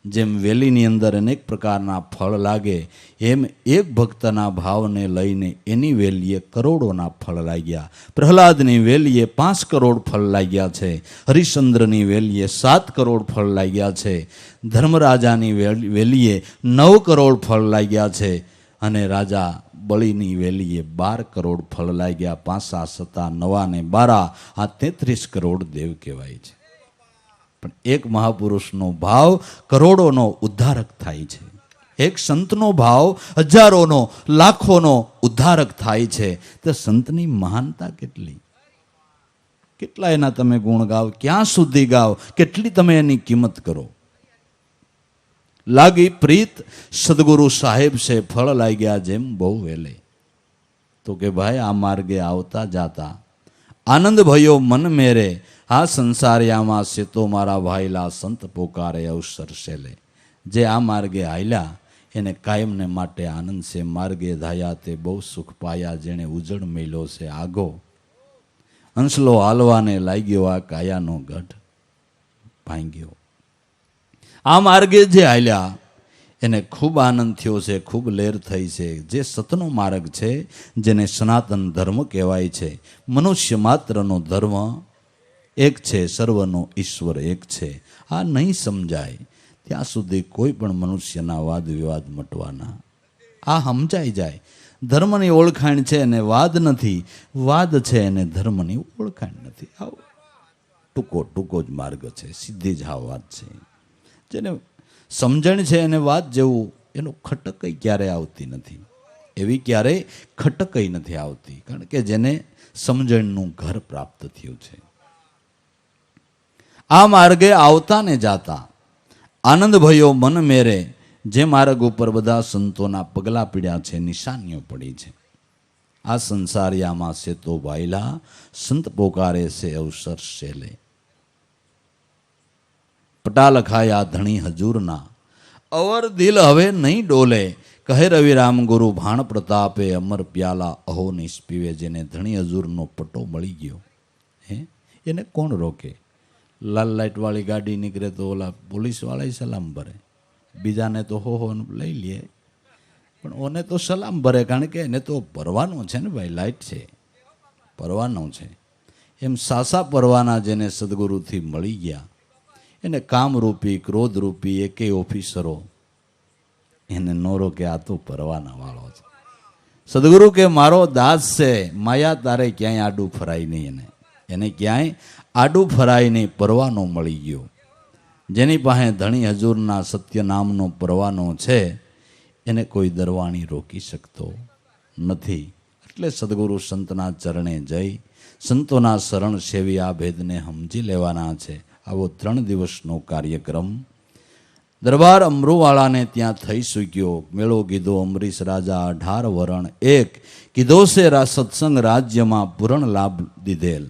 જેમ વેલીની અંદર અનેક પ્રકારના ફળ લાગે, એમ એક ભક્તના ભાવને લઈને એની વેલીએ કરોડોના ફળ લાગ્યા. પ્રહલાદની વેલીએ 5 કરોડ ફળ લાગ્યા છે. હરિશ્ચંદ્રની વેલીએ 7 કરોડ ફળ લાગ્યા છે. ધર્મરાજાની વેલીએ 9 કરોડ ફળ લાગ્યા છે. અને રાજા બળીની વેલીએ 12 કરોડ ફળ લાગ્યા. 5 7 9 ને 12 આ 33 કરોડ દેવ કહેવાય છે. પણ એક મહાપુરુષનો ભાવ કરોડોનો ઉદ્ધારક થાય છે. એક સંતનો ભાવ હજારોનો લાખોનો ઉદ્ધારક થાય છે. તો સંતની મહાનતા કેટલી, કેટલા એના તમે ગુણ ગાવ, ક્યાં સુધી ગાવ, કેટલી તમે એની કિંમત કરો. લાગી પ્રીત સદગુરુ સાહેબ છે, ફળ લાગ્યા જેમ બહુ વેલે. તો કે ભાઈ આ માર્ગે આવતા જાતા આનંદ ભયો મન મેરે, આ સંસારિયામાં સેતો મારા ભાઈલા સંત પોકારે અવસર શેલે. જે આ માર્ગે હાલ્યા એને કાયમને માટે આનંદ છે. માર્ગે ધાયા તે બહુ સુખ પાયા, જેણે ઉજળ મેલ્યો છે આગો. હંસલો હાલવાને લાગ્યો, આ કાયાનો ગઢ ભાંગ્યો. આ માર્ગે જે હાલ્યા એને ખૂબ આનંદ થયો છે, ખૂબ લહેર થઈ છે. જે સતનો માર્ગ છે, જેને સનાતન ધર્મ કહેવાય છે. મનુષ્ય માત્રનો ધર્મ એક છે, સર્વનો ઈશ્વર એક છે. આ નહીં સમજાય ત્યાં સુધી કોઈ પણ મનુષ્યના વાદ વિવાદ મટવાના. આ સમજાઈ જાય ધર્મની ઓળખાણ છે અને વાદ નથી, વાદ છે અને ધર્મની ઓળખાણ નથી. આવો ટૂંકો જ માર્ગ છે, સીધી જ આ વાત છે. જેને સમજણ છે એને વાત જેવું એનું ખટકઈ ક્યારેય આવતી નથી, એવી ક્યારેય ખટકઈ નથી આવતી, કારણ કે જેને સમજણનું ઘર પ્રાપ્ત થયું છે. આ માર્ગે આવતા ને જાતા આનંદ ભયો મન મેરે. જે માર્ગ ઉપર બધા સંતોના પગલા પીડ્યા છે, નિશાનીઓ પડી છે. આ સંસારિયામાં છે તો ભાઈલા, સંત પોકારે છે અવસર શેલે. પટા લખાયા ધણી હજૂરના, અવર દિલ હવે નહીં ડોલે. કહે રવિરામ ગુરુ ભાણ પ્રતાપે, અમર પ્યાલા અહો નિશ પીવે. જેને ધણી હજૂરનો પટ્ટો મળી ગયો, એને કોણ રોકે? લાલ લાઇટ વાળી ગાડી નીકળે તો ઓલા પોલીસ વાળા સલામ ભરે, બીજાને તો હો લઈ લે, પણ ઓને તો સલામ ભરે, કારણ કે એને તો ભરવાનો છે ને ભાઈ, લાઇટ છે, ભરવાનો છે. એમ સાસા પરવાના જેને સદગુરુથી મળી ગયા, એને કામરૂપી ક્રોધરૂપી એકેય ઓફિસરો એને નો રોકે. આ તો પરવાના વાળો છે. સદગુરુ કે મારો દાસ છે, માયા તારે ક્યાંય આડું ફરાય નહીં. એને ક્યાંય આડું ફરાય નહીં, પરવાનો મળી ગયો. જેની પાસે ધણી હજૂરના સત્ય નામનો પરવાનો છે, એને કોઈ દરવાણી રોકી શકતો નથી. એટલે સદગુરુ સંતના ચરણે જઈ સંતોના શરણ સેવી આ ભેદને સમજી લેવાના છે. આવો 3 દિવસનો કાર્યક્રમ દરબાર અમરુવાળાને ત્યાં થઈ શક્યો. મેળો કીધો અમરીશ રાજા 18 વરણ એક. કીધો છે સત્સંગ રાજ્યમાં પૂરણ લાભ દીધેલ.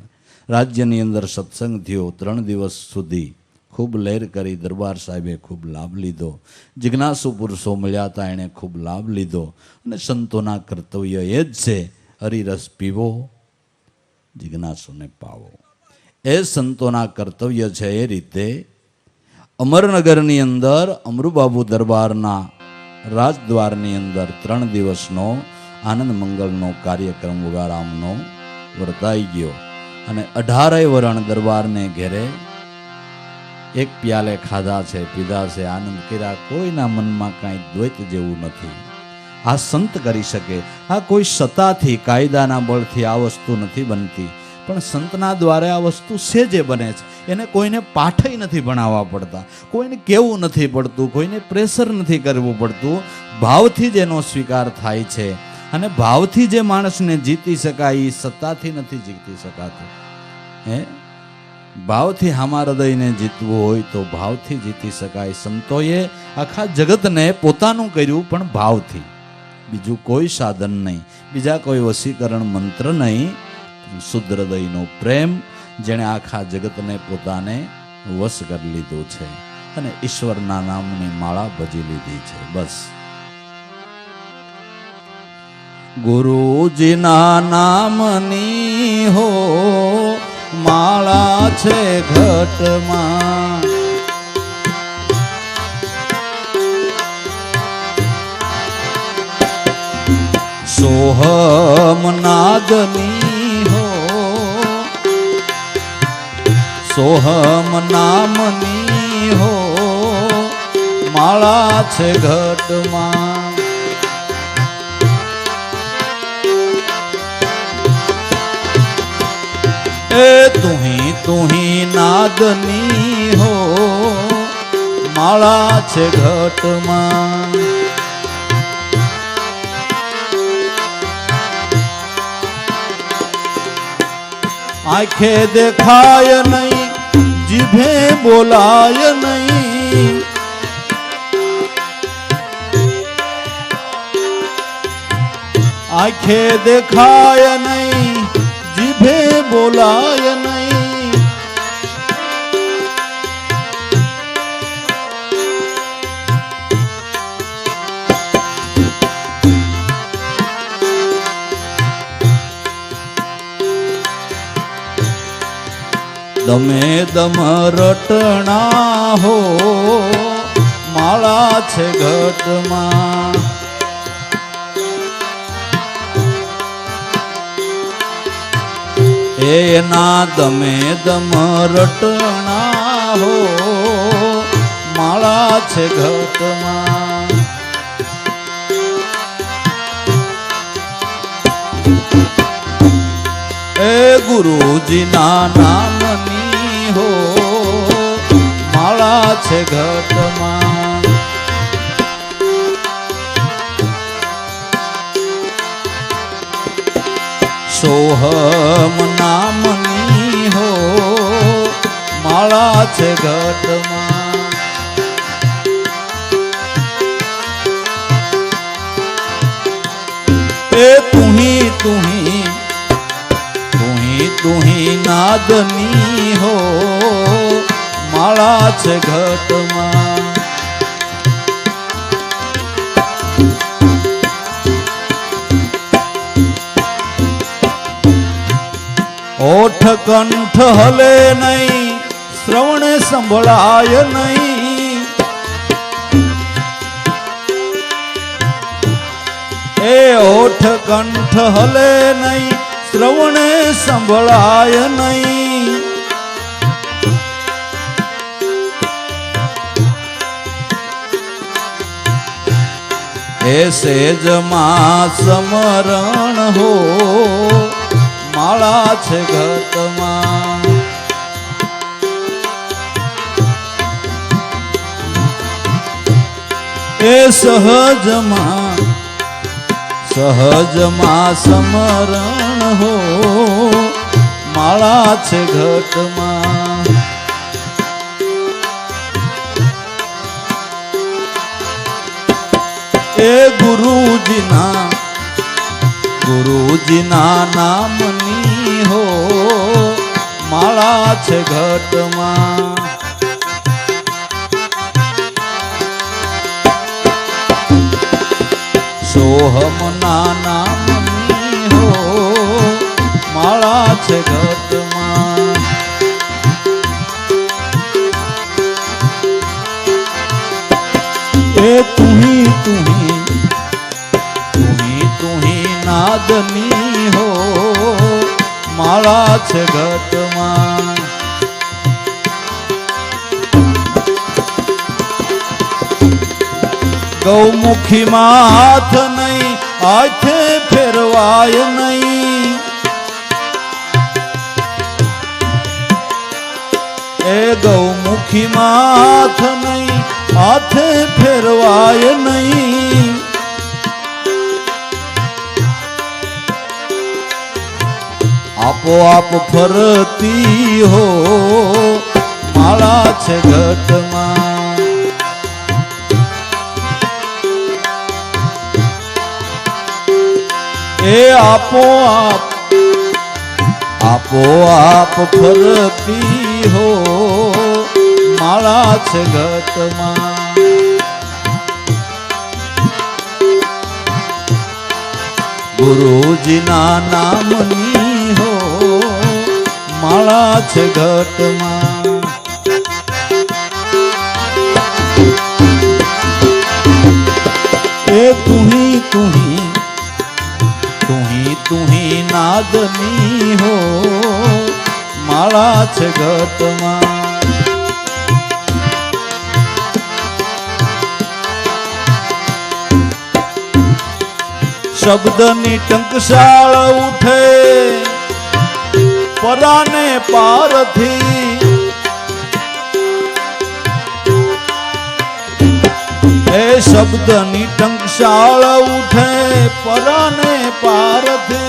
રાજ્યની અંદર સત્સંગ થયો. 3 દિવસ સુધી ખૂબ લહેર કરી. દરબાર સાહેબે ખૂબ લાભ લીધો. જિજ્ઞાસુ પુરુષો મળ્યા હતા, એણે ખૂબ લાભ લીધો. અને સંતોના કર્તવ્ય એ જ છે, હરિરસ પીવો, જિજ્ઞાસુને પાવો. એ સંતોના કર્તવ્ય છે. એ રીતે અમરનગરની અંદર અમરુબાબુ દરબારના રાજદ્વારની અંદર 3 દિવસનો આનંદ મંગળનો કાર્યક્રમ ઉગારામનો વર્તાઈ ગયો. અને 18 વરણ દરબારને ઘેરે એક પ્યાલે ખાધા છે, પીધા છે, આનંદ કર્યા. કોઈના મનમાં કાંઈ દ્વૈત જેવું નથી. આ સંત કરી શકે. આ કોઈ સત્તાથી કાયદાના બળથી આ વસ્તુ નથી બનતી, પણ સંતના દ્વારા આ વસ્તુ સેજે બને છે. એને કોઈને પાઠય નથી ભણાવવા પડતા, કોઈને કહેવું નથી પડતું, કોઈને પ્રેશર નથી કરવું પડતું. ભાવથી જ એનો સ્વીકાર થાય છે. અને ભાવથી જે માણસને જીતી શકાય, એ સત્તાથી નથી જીતી શકાતું. ભાવથી હામા હૃદયને જીતવું હોય તો ભાવથી જીતી શકાય. સંતોએ આખા જગતને પોતાનું કર્યું, પણ ભાવથી. બીજું કોઈ સાધન નહીં, બીજા કોઈ વશીકરણ મંત્ર નહીં. શુદ્ધ હૃદયનો પ્રેમ, જેણે આખા જગતને પોતાને વશ કરી લીધો છે અને ઈશ્વરના નામની માળા ભજી લીધી છે. બસ ગુરુજીના નામની હો માળા છે ઘટમાં. સોહમ નાદની હો, સોહમ નામની હો માળા છે ઘટમાં. એ તુહી નાદની હો માળા છે ઘટમાં. આંખે દેખાય નહીં, જીભે બોલાય નહીં. આંખે દેખાય નહીં, જીભે બોલાય નહીં. દમે દમ રટણા હો માળા છે ઘટમાં. એના દમે દમ રટણા હો માળા છે ઘટમાં. એ ગુરુજીના નામની હો માળા છે ઘટમાં. સોહમ નામની હો માળા છે ઘટમાં. એ તુહી તુહી તુહી નાદની હો માળા છે ઘટમાં. ઓઠ કંઠ હલે નહીં શ્રવણ સંભળાય નહીં. એ ઓઠ કંઠ હલે નહીં શ્રવણ સંભળાય નહીં. એ સેજમાં સમરણ હો માળા છે ઘટમાં. એ સહજમાં સમરણ હો માળા છે ઘટમાં. એ ગુરુજીના નામની હો માળા છે ઘટમાં. સોહમના નામની હો માળા છે ઘટમાં. એ તુહી નાદની હો માળા છે ઘટમાં. ગૌમુખીમાં હાથ નહીં હાથે ફેરવાય નહીં. એ ગૌમુખીમાં હાથ નહીં હાથે ફેરવાય નહીં. આપોઆપ ફરતી હો માળા છે ઘટમાં. એ આપોઆપ ફરતી હો માળા છે ઘટમાં. ગુરુજીના નામની હો માળા છે ઘટમાં. એ તુહી નાદની હો માળા છે ઘટમાં. શબ્દની ટંકશાળ ઉઠે પરાને પારથી. એ શબ્દની ટંકશાળ ઉઠે પરાને પારથી.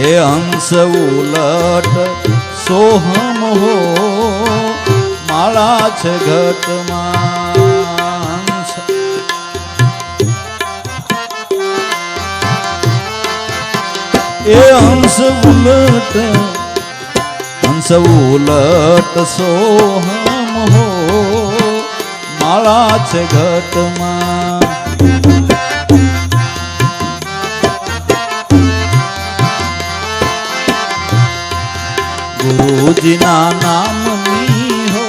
એ હંસ ઉલટ સોહમ હો માળા છે ઘટમાં. એ હંસ ઉલટ સોહમ હો માળા છે ઘટમાં. ગુરુજીના નામની હો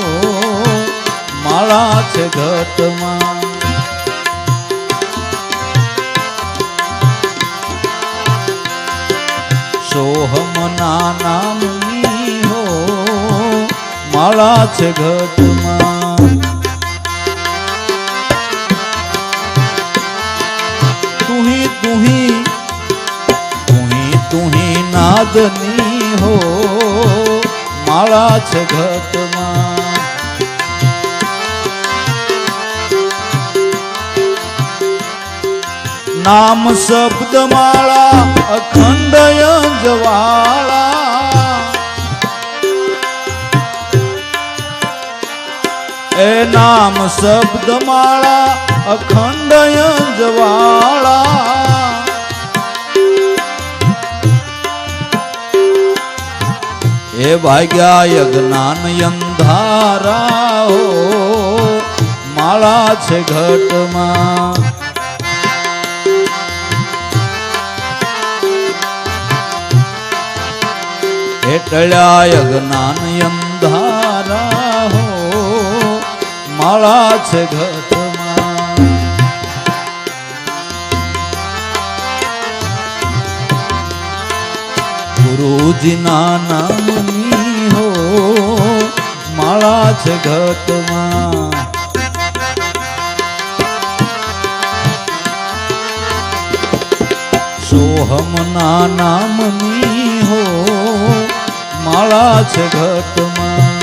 માળા છે ઘટમાં. સોહમના નામની હો માળા છે ઘટમાં. તુહી તુહી તુહી તુહી નાદની હો માળા છે ઘટમાં. નામ શબ્દ માળા અખંડ અંજવાળા. એ નામ શબ્દ માળા અખંડ અંજવાળા. એ ભાગ્યા યજ્ઞાન અંધારા હો માળા છે ઘટમાં. ટળ્યા યજ્ઞાન અંધારા હો માળા છે ઘટમાં. ગુરુજીના નામની હો માળા છે ઘટમાં. સોહમના નામની હો માળા છે ઘટમાં.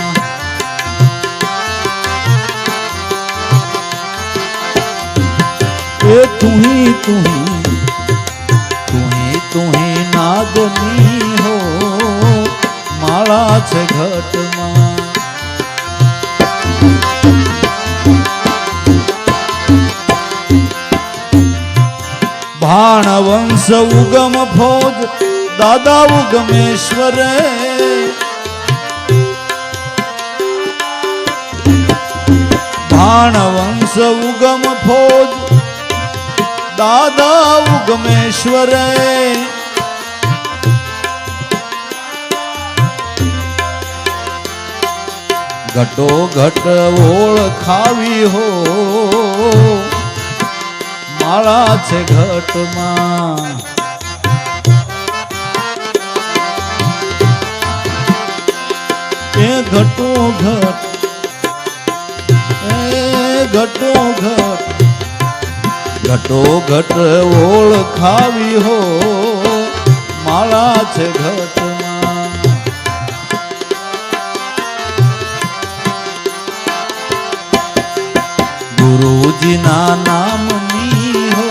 એ તુહી તુહી તુહી તુહી નાદની હો માળા છે ઘટમાં. ભાણ વંશ ઉગમ ફોજ દાદા ઉગમેશ્વરે. ભાણ વંશ ઉગમ ફોજ દાદા ઉગમેશ્વરે. ઘટો ઘટ ઓળખાવી હો માળા છે ઘટમાં. એ ઘટો ઘટ ઘટો ઘટ ઘટો ઘટ ઓળખાવી હો માળા છે ઘટમાં. ગુરુજીના નામની હો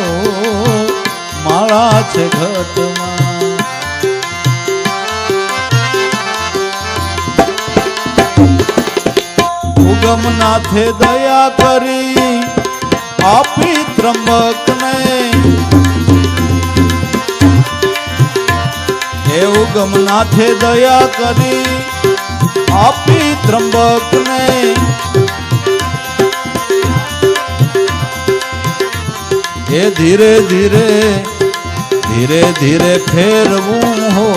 માળા છે ઘટમાં. ઉગમનાથે દયા કરી આપી ત્રંબકને. હે ઉગમનાથે દયા કરી આપી ત્રંબકને. એ ધીરે ધીરે ધીરે ધીરે ફેરવું હો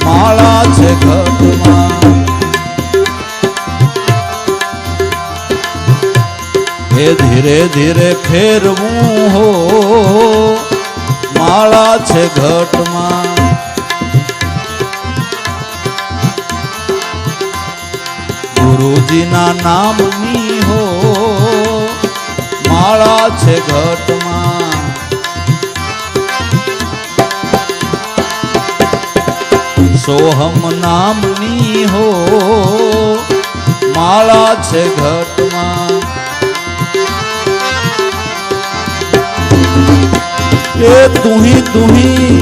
માળા છે ઘટમાં. એ ધીરે ધીરે ફેરવું હો માળા છે ઘટમાં. ગુરુજીના નામની હો માળા છે ઘટમાં. સોહમ નામની હો માળા છે ઘટમાં. એ તુહી તુહી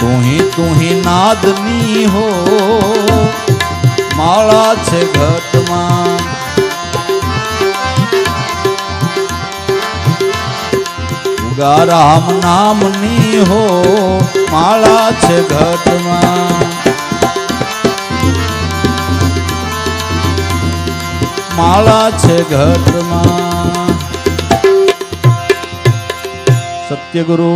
તુહી તુહી નાદની હો માળા છે ઘટમાં. રામ નામની હો માળા છે ઘટમાં. માળા છે ઘટમાં. સત્યગુરુ